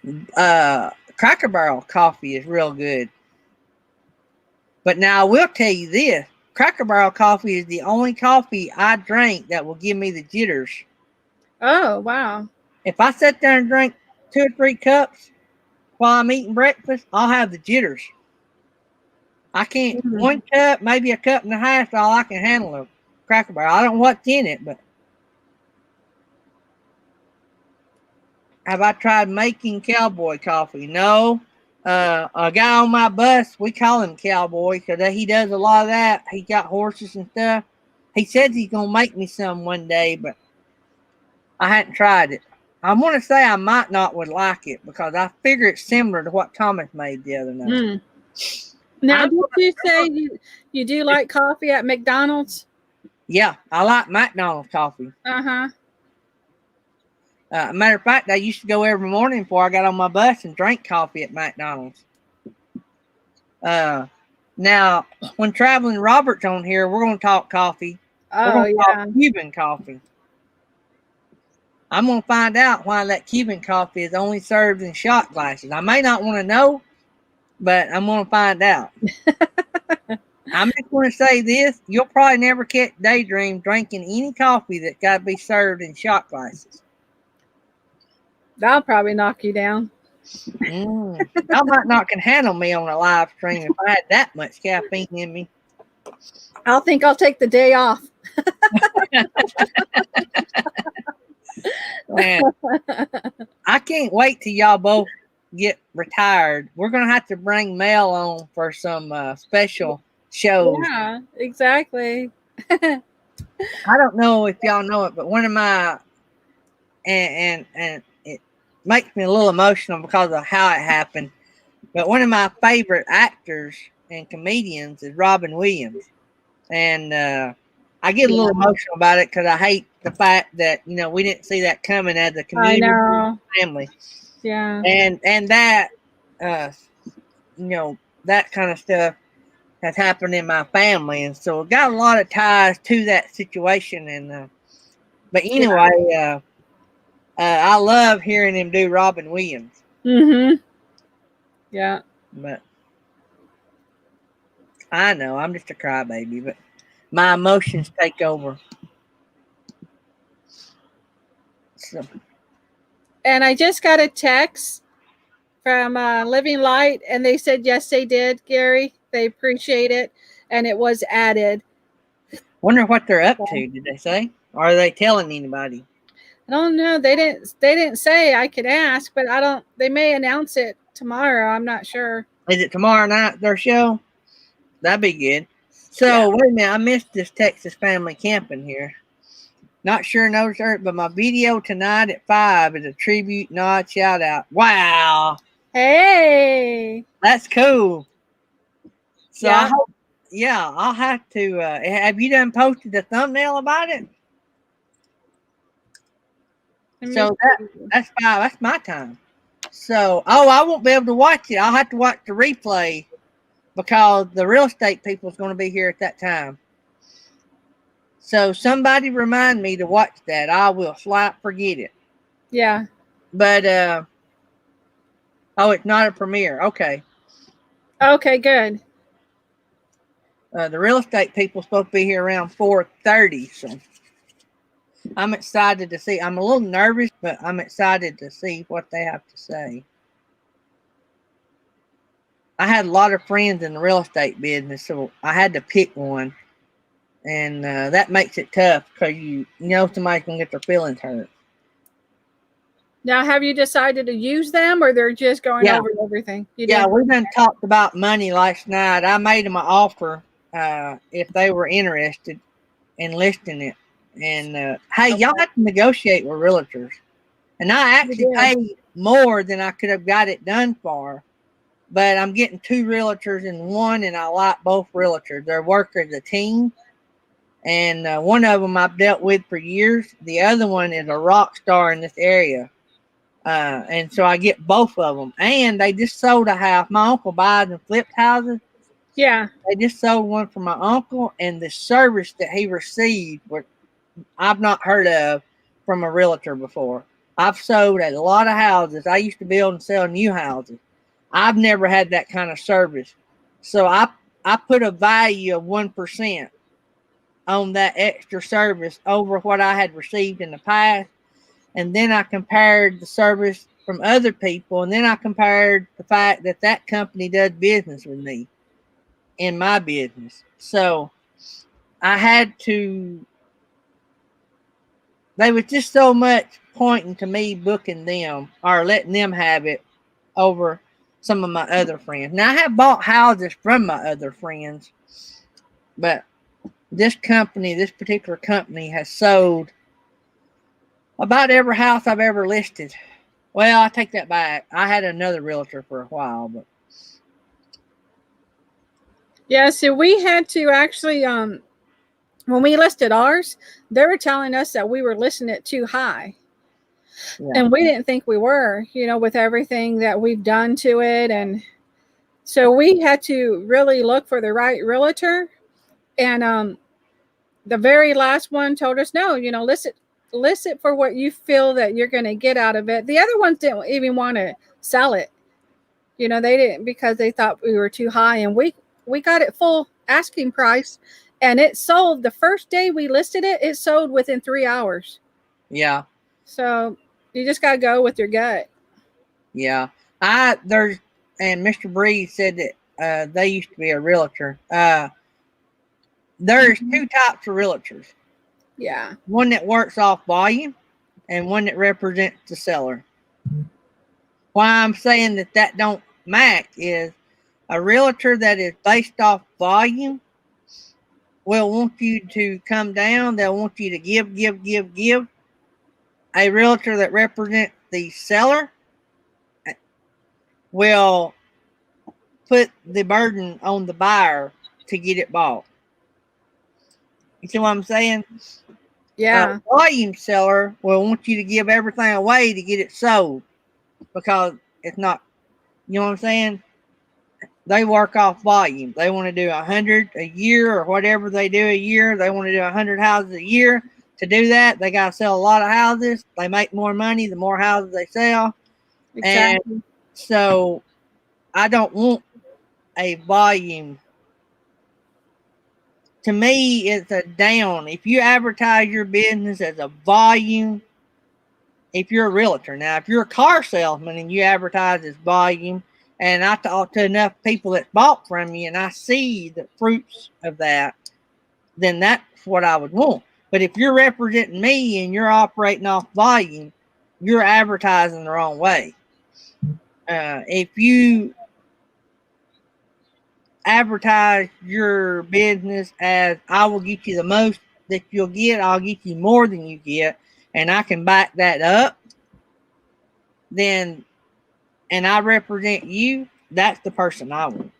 Cracker Barrel coffee is real good. But now I will tell you this. Cracker Barrel coffee is the only coffee I drink that will give me the jitters. Oh, wow. If I sit there and drink 2 or 3 cups while I'm eating breakfast, I'll have the jitters. I can't, 1 cup, maybe a cup and a half is all I can handle of Cracker Barrel. I don't know what's in it, but have I tried making cowboy coffee? No. A guy on my bus, we call him Cowboy because he does a lot of that. He got horses and stuff. He says he's going to make me some one day, but I hadn't tried it. I want to say I might not would like it because I figure it's similar to what Thomas made the other night. Now, did you say you do like coffee at McDonald's? Yeah, I like McDonald's coffee. Matter of fact, I used to go every morning before I got on my bus and drink coffee at McDonald's. Now, when Traveling Robert's on here, we're going to talk coffee. Oh, yeah. Talk Cuban coffee. I'm going to find out why that Cuban coffee is only served in shot glasses. I may not want to know, but I'm going to find out. I'm just going to say this. You'll probably never catch Daydream drinking any coffee that's got to be served in shot glasses. That'll probably knock you down. I might not can handle me on a live stream if I had that much caffeine in me. I'll take the day off. Man. I can't wait till y'all both get retired. We're gonna have to bring Mel on for some special shows. Yeah, exactly. I don't know if y'all know it, but one of my and it makes me a little emotional because of how it happened. But one of my favorite actors and comedians is Robin Williams, and I get a little emotional about it because I hate the fact that we didn't see that coming as a I community know. family, Yeah. and that that kind of stuff has happened in my family, and so I got a lot of ties to that situation. And but anyway, I love hearing him do Robin Williams. Mm-hmm. Yeah. But I know I'm just a crybaby, but my emotions take over. So, And I just got a text from Living Light, and they said yes, they did, Gary. They appreciate it, and it was added. wonder what they're up to. Did they say? Or are they telling anybody? I don't know. They didn't say. I could ask, but I don't. They may announce it tomorrow. I'm not sure. Is it tomorrow night their show? That'd be good. So wait a minute, I missed this Texas family camping here. Not sure knows her, but my video tonight at 5 is a tribute, nod, shout out. Wow, Hey. that's cool. So Yeah. I'll have to. Have you done posted the thumbnail about it? So that's 5. That's my time. So I won't be able to watch it. I'll have to watch the replay because the real estate people is going to be here at that time. So somebody remind me to watch that. I will flat forget it. Yeah. But it's not a premiere. Okay. Okay. Good. The real estate people supposed to be here around 4:30. So I'm excited to see. I'm a little nervous, but I'm excited to see what they have to say. I had a lot of friends in the real estate business, so I had to pick one. And that makes it tough because somebody's going to get their feelings hurt. Now, have you decided to use them, or they're just going over everything? We done talked about money last night. I made them an offer if they were interested in listing it. And hey, y'all have to negotiate with realtors. And I actually paid more than I could have got it done for. But I'm getting 2 realtors in one, and I like both realtors. They work as a team. And one of them I've dealt with for years. The other one is a rock star in this area. And so I get both of them. And they just sold a house. My uncle buys and flips houses. Yeah. They just sold one for my uncle. And the service that he received, I've not heard of from a realtor before. I've sold a lot of houses. I used to build and sell new houses. I've never had that kind of service. So I put a value of 1% on that extra service over what I had received in the past. And then I compared the service from other people. And then I compared the fact that that company does business with me in my business. So I had to, they was just so much pointing to me booking them or letting them have it over some of my other friends. Now I have bought houses from my other friends, but this particular company has sold about every house I've ever listed. Well, I take that back. I had another realtor for a while, but yeah. So we had to actually, when we listed ours, they were telling us that we were listing it too high. Yeah. And we didn't think we were, with everything that we've done to it. And so we had to really look for the right realtor. And the very last one told us, no, list it for what you feel that you're going to get out of it. The other ones didn't even want to sell it. They didn't, because they thought we were too high. And we got it full asking price. And it sold the first day we listed it. It sold within 3 hours. Yeah. So you just got to go with your gut. Yeah. And Mr. Breeze said that they used to be a realtor. There's 2 types of realtors. Yeah. One that works off volume and one that represents the seller. Why I'm saying that don't match is a realtor that is based off volume will want you to come down. They'll want you to give. A realtor that represents the seller will put the burden on the buyer to get it bought. You see what I'm saying? Yeah. A volume seller will want you to give everything away to get it sold because it's not, you know what I'm saying? They work off volume. They want to do 100 a year or whatever they do a year. They want to do 100 houses a year. To do that, they got to sell a lot of houses. They make more money the more houses they sell. Exactly. And so I don't want a volume. To me, it's a down. If you advertise your business as a volume, if you're a realtor. Now, if you're a car salesman and you advertise as volume, and I talk to enough people that bought from you and I see the fruits of that, then that's what I would want. But if you're representing me and you're operating off volume, you're advertising the wrong way. If you advertise your business as I will get you the most that you'll get, I'll get you more than you get, and I can back that up, then, and I represent you, that's the person I want.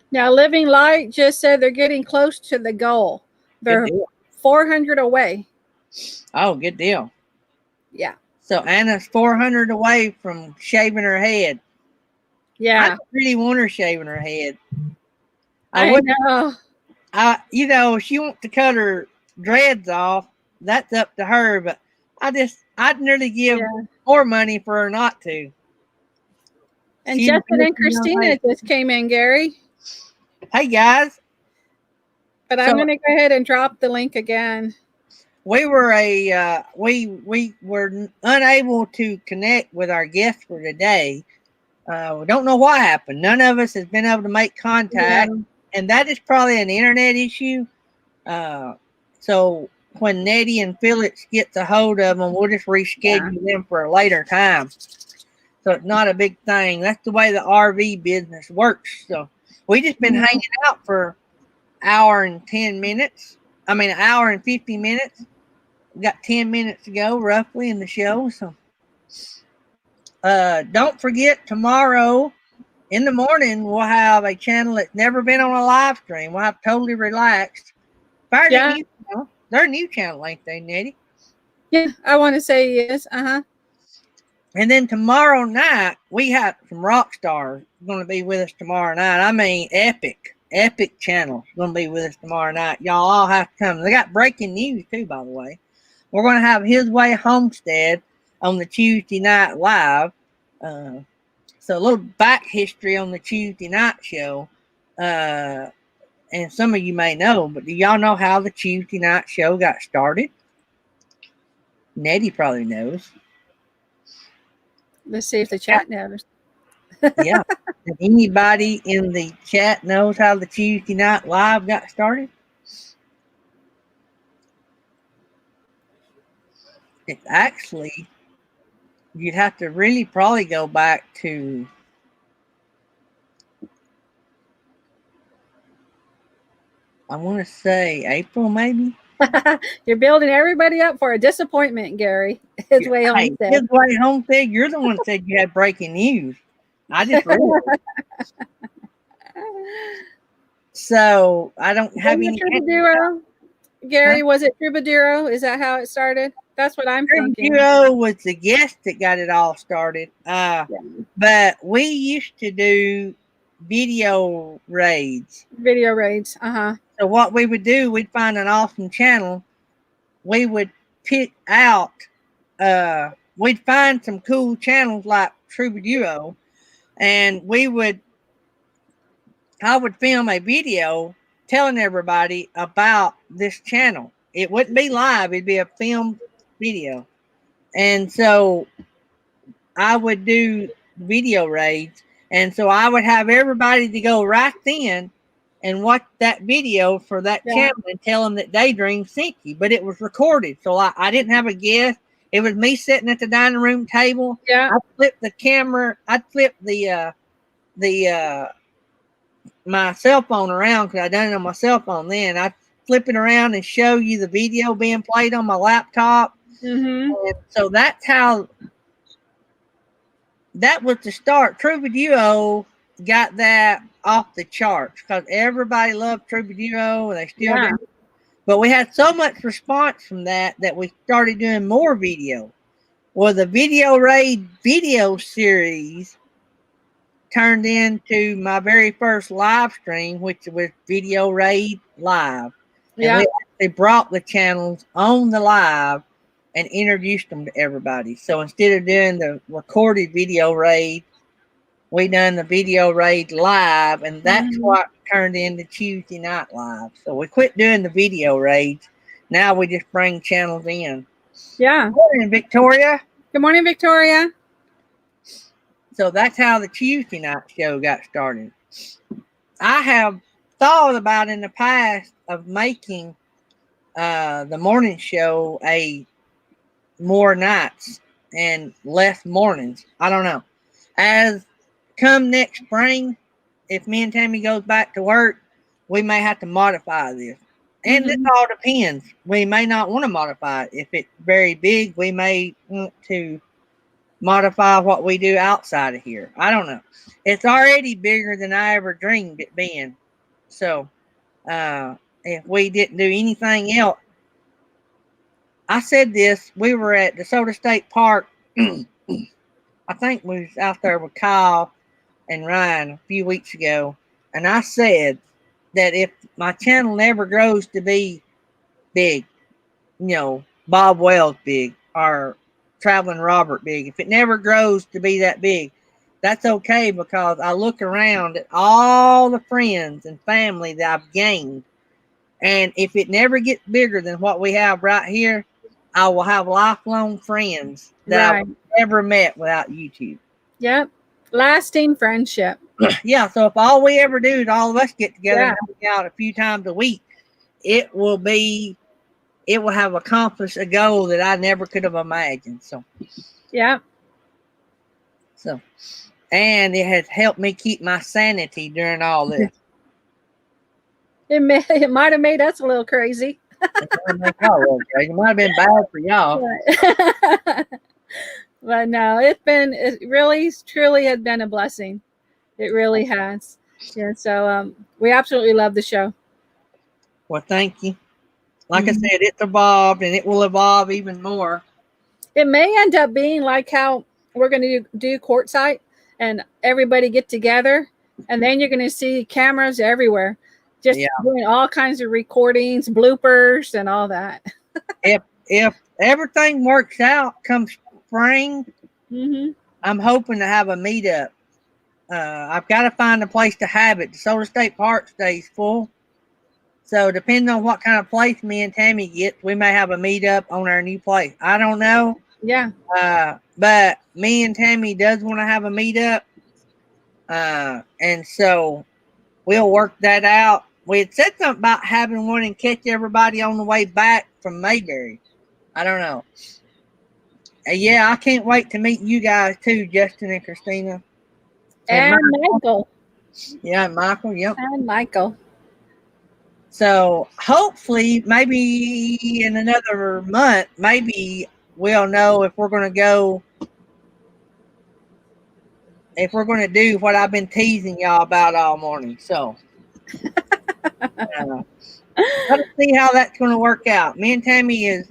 Now, Living Light just said they're getting close to the goal. They're 400 away. Oh, good deal. Yeah. So Anna's 400 away from shaving her head. I Yeah. don't really want her shaving her head. I would, know. you know, if she wants to cut her dreads off, that's up to her. But I'd nearly give more money for her not to. And She's Justin and a beautiful young Christina lady. just came in, Gary. Hey guys, But I'm going to go ahead and drop the link again. we were we were unable to connect with our guest for today. We don't know what happened. None of us has been able to make contact, and that is probably an internet issue. So when Nettie and Phillips gets a hold of them, we'll just reschedule them for a later time. So it's not a big thing. That's the way the RV business works. So we just been hanging out for an hour and 10 minutes. I mean, an hour and 50 minutes. We got 10 minutes to go roughly in the show. So don't forget, tomorrow in the morning, we'll have a channel that's never been on a live stream. We'll have Totally Relaxed. New channel. They're a new channel, ain't they, Nettie? Yeah, I want to say yes. And then tomorrow night, we have some rock stars going to be with us tomorrow night. I mean, Epic channel going to be with us tomorrow night. Y'all all have to come. They got breaking news too, by the way. We're going to have His Way Homestead on the Tuesday night live. So a little back history on the Tuesday night show. And some of you may know, but do y'all know how the Tuesday night show got started? Nettie probably knows. Let's see if the chat knows. Yeah. If anybody in the chat knows how the Tuesday night live got started? It's actually, you'd have to really probably go back to I want to say April, maybe. You're building everybody up for a disappointment, Gary. His Way Homestead. His Way Homestead. You're the one that said you had breaking news. I just read it. So I don't have any. Troubadour, Gary, was it Troubadour? Is that how it started? That's what I'm thinking. Troubadour was the guest that got it all started. But we used to do video raids. Video raids. So what we would do, we'd find an awesome channel. We would pick out, we'd find some cool channels like Troubadour, and I would film a video telling everybody about this channel. It wouldn't be live, it'd be a filmed video. And so I would do video raids. And so I would have everybody to go right then and watch that video for that channel and tell them that Daydream sent you. But it was recorded. So I didn't have a guest. It was me sitting at the dining room table. Yeah. I flipped the camera. I'd flip the my cell phone around because I done it on my cell phone then. I'd flip it around and show you the video being played on my laptop. Mm-hmm. And so that's how that was the start. Trooper Duo got that off the charts because everybody loved Trooper Duo and they still Yeah. do. But we had so much response from that we started doing more video. Well, the Video Raid video series turned into my very first live stream, which was Video Raid Live. And Yeah. we actually brought the channels on the live and introduced them to everybody. So instead of doing the recorded Video Raid, we done the Video Raid Live, and that's Mhm. what turned into Tuesday Night Live. So we quit doing the video raids. Now we just bring channels in. Yeah. Morning, Victoria. Good morning, Victoria. So that's how the Tuesday night show got started. I have thought about in the past of making the morning show a more nights and less mornings. I don't know. As come next spring, if me and Tammy goes back to work, we may have to modify this. And it all depends. We may not want to modify it. If it's very big, we may want to modify what we do outside of here. I don't know. It's already bigger than I ever dreamed it being. So if we didn't do anything else, I said this, we were at DeSoto State Park. I think we was out there with Kyle and Ryan a few weeks ago. And I said that if my channel never grows to be big, Bob Wells big or Traveling Robert big, if it never grows to be that big, that's okay because I look around at all the friends and family that I've gained. And if it never gets bigger than what we have right here, I will have lifelong friends that I've never met without YouTube. Yep. Lasting friendship. Yeah. So if all we ever do is all of us get together and hang out a few times a week, it will have accomplished a goal that I never could have imagined. So, yeah. And it has helped me keep my sanity during all this. It might have made us a little crazy. It might have been bad for y'all. But no, it really, truly has been a blessing. It really has. Yeah. So we absolutely love the show. Well, thank you. Like I said, it's evolved and it will evolve even more. It may end up being like how we're going to do Quartzsite and everybody get together, and then you're going to see cameras everywhere, just doing all kinds of recordings, bloopers, and all that. If everything works out come spring, I'm hoping to have a meetup. I've got to find a place to have it. DeSoto State Park stays full. So depending on what kind of place me and Tammy get, we may have a meetup on our new place. I don't know. Yeah. But me and Tammy does want to have a meetup. And so we'll work that out. We had said something about having one and catch everybody on the way back from Mayberry. I don't know. Yeah, I can't wait to meet you guys too, Justin and Christina. And Michael. Yeah, Michael. Yep. And Michael. So hopefully, maybe in another month, maybe we'll know if we're going to go, if we're going to do what I've been teasing y'all about all morning. So let's see how that's going to work out. Me and Tammy is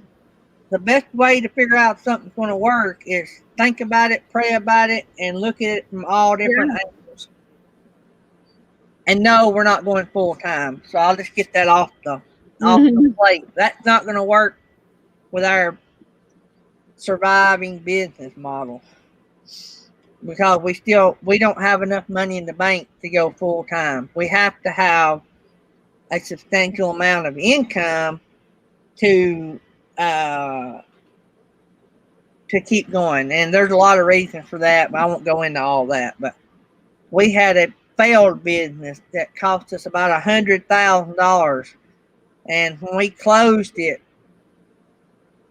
the best way to figure out if something's going to work is think about it, pray about it, and look at it from all different angles. And no, we're not going full time. So I'll just get that off the plate. That's not going to work with our surviving business model because we don't have enough money in the bank to go full time. We have to have a substantial amount of income to keep going. And there's a lot of reasons for that, but I won't go into all that. But we had a failed business that cost us about $100,000. And when we closed it,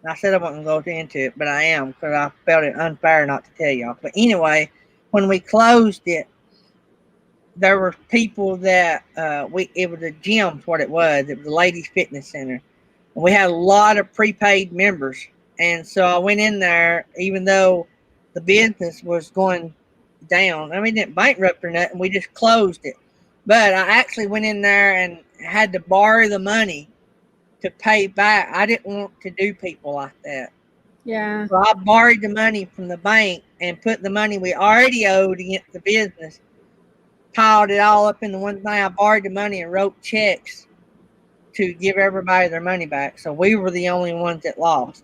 I said I wasn't going to go into it, but I am because I felt it unfair not to tell y'all. But anyway, when we closed it, there were people that it was a gym, what it was. It was a ladies' fitness center. And we had a lot of prepaid members. And so I went in there, even though the business was going down. I mean, it didn't bankrupt or nothing. We just closed it. But I actually went in there and had to borrow the money to pay back. I didn't want to do people like that. Yeah. So I borrowed the money from the bank and put the money we already owed against the business, piled it all up in the one thing. I borrowed the money and wrote checks to give everybody their money back. So we were the only ones that lost.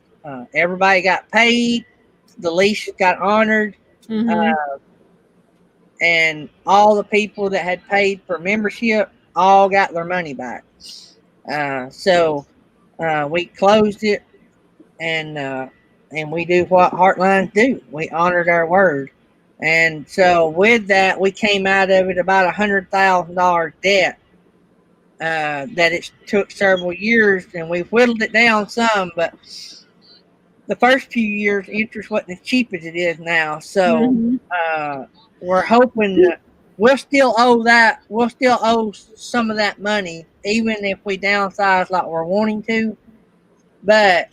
Everybody got paid. The lease got honored. Mhm. And all the people that had paid for membership all got their money back. So we closed it, and we do what Heartlines do. We honored our word. And so with that, we came out of it about $100,000 debt that it took several years, and we whittled it down some, but the first few years, interest wasn't as cheap as it is now. So Mhm. we're hoping that we'll still owe that. We'll still owe some of that money, even if we downsize like we're wanting to. But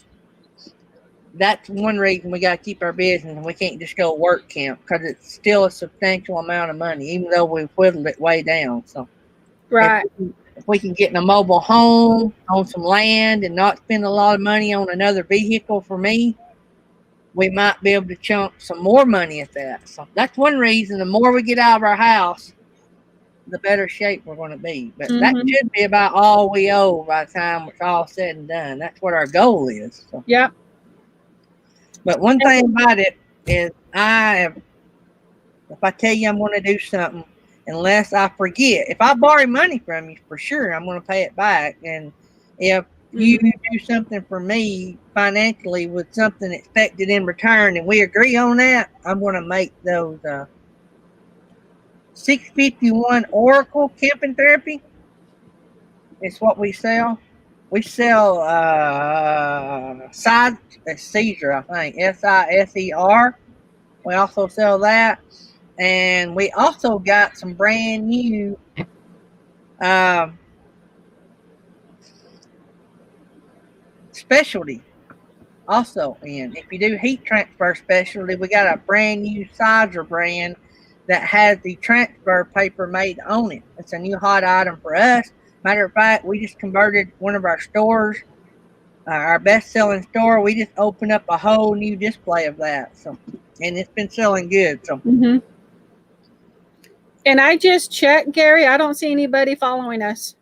that's one reason we got to keep our business, and we can't just go work camp because it's still a substantial amount of money, even though we've whittled it way down. So Right. if we can get in a mobile home on some land and not spend a lot of money on another vehicle for me, we might be able to chunk some more money at that. So that's one reason. The more we get out of our house, the better shape we're going to be. But that Mhm. should be about all we owe by the time it's all said and done. That's what our goal is. So. Yep. But one thing about it is if I tell you I'm going to do something, unless I forget, if I borrow money from you, for sure, I'm going to pay it back. And if you do something for me financially with something expected in return and we agree on that, I'm going to make those 651 Oracle Camping Therapy. It's what we sell. We sell Siser, I think, Siser. We also sell that. And we also got some brand new specialty also in. If you do heat transfer specialty, we got a brand new Sizer brand that has the transfer paper made on it. It's a new hot item for us. Matter of fact, we just converted one of our stores, our best-selling store. We just opened up a whole new display of that. So, and it's been selling good. So. Mhm. And I just checked, Gary. I don't see anybody following us.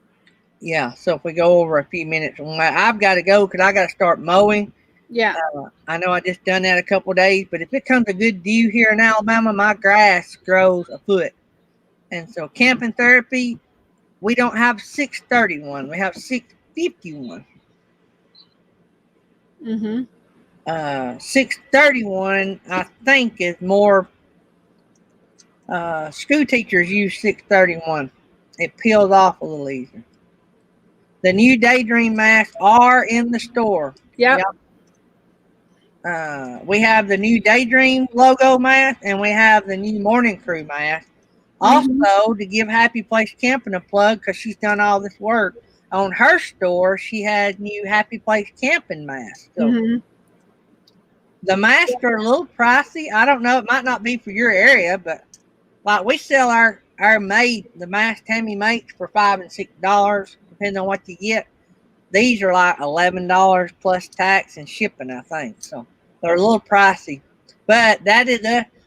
Yeah, so if we go over a few minutes, I've got to go because I got to start mowing. Yeah. I know I just done that a couple of days, but if it comes a good dew here in Alabama, my grass grows a foot. And so camping therapy, we don't have 631, we have 651. Mhm. 631, I think, is more. School teachers use 631. It peels off a little easier. The new Daydream masks are in the store. Yep. We have the new Daydream logo mask, and we have the new Morning Crew mask. Also, to give Happy Place Camping a plug, because she's done all this work on her store, she has new Happy Place Camping masks. So the masks are a little pricey. I don't know; it might not be for your area, but like we sell our the mask Tammy makes for $5 and $6, depending on what you get. These are like $11 plus tax and shipping, I think. So they're a little pricey, but that is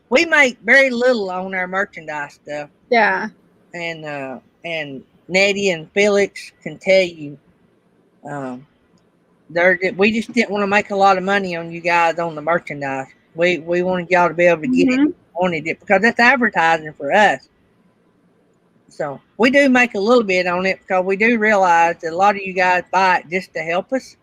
we make very little on our merchandise stuff. Yeah. And Nettie and Felix can tell you, we just didn't want to make a lot of money on you guys on the merchandise. We wanted y'all to be able to get it, wanted it, because that's advertising for us. So we do make a little bit on it because we do realize that a lot of you guys buy it just to help us,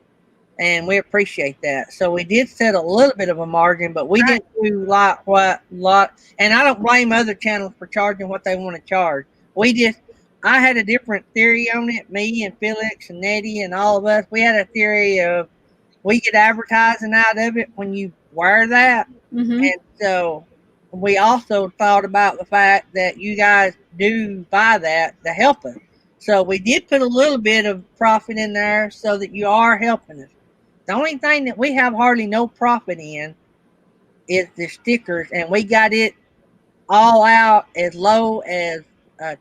and we appreciate that. So we did set a little bit of a margin, but we didn't do and I don't blame other channels for charging what they want to charge. I had a different theory on it. Me and Felix and Nettie and all of us, we had a theory of we get advertising out of it when you wear that. Mm-hmm. And so we also thought about the fact that you guys do buy that to help us. So we did put a little bit of profit in there so that you are helping us. The only thing that we have hardly no profit in is the stickers, and we got it all out as low as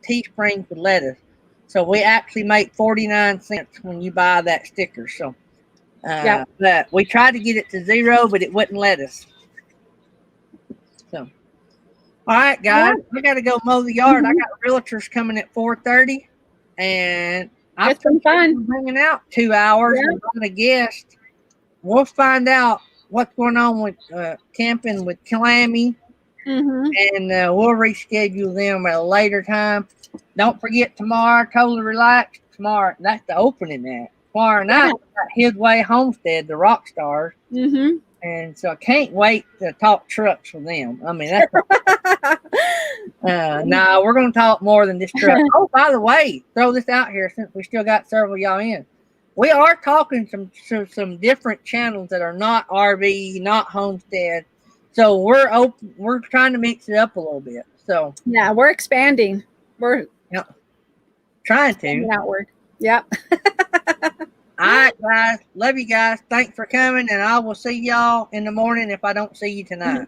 Teespring could let us. So we actually make 49 cents when you buy that sticker. So, Yeah. but we tried to get it to 0, but it wouldn't let us. So, all right, guys, I got to go mow the yard. I got realtors coming at 4:30, and I've It's been fun. hanging out 2 hours Yeah. without a guest. We'll find out what's going on with camping with Clammy, Mm-hmm. and we'll reschedule them at a later time. Don't forget tomorrow, Totally Relaxed. Tomorrow, that's the opening night. Tomorrow night, we got His Way Homestead, the rock stars. Mm-hmm. And so I can't wait to talk trucks with them. I mean, that's no, we're going to talk more than this truck. Oh, by the way, throw this out here since we still got several of y'all in. We are talking some different channels that are not RV, not homestead. So we're open. We're trying to mix it up a little bit. So Yeah, we're expanding. We're trying expanding to. outward. Yep. All right, guys. Love you guys. Thanks for coming, and I will see y'all in the morning if I don't see you tonight.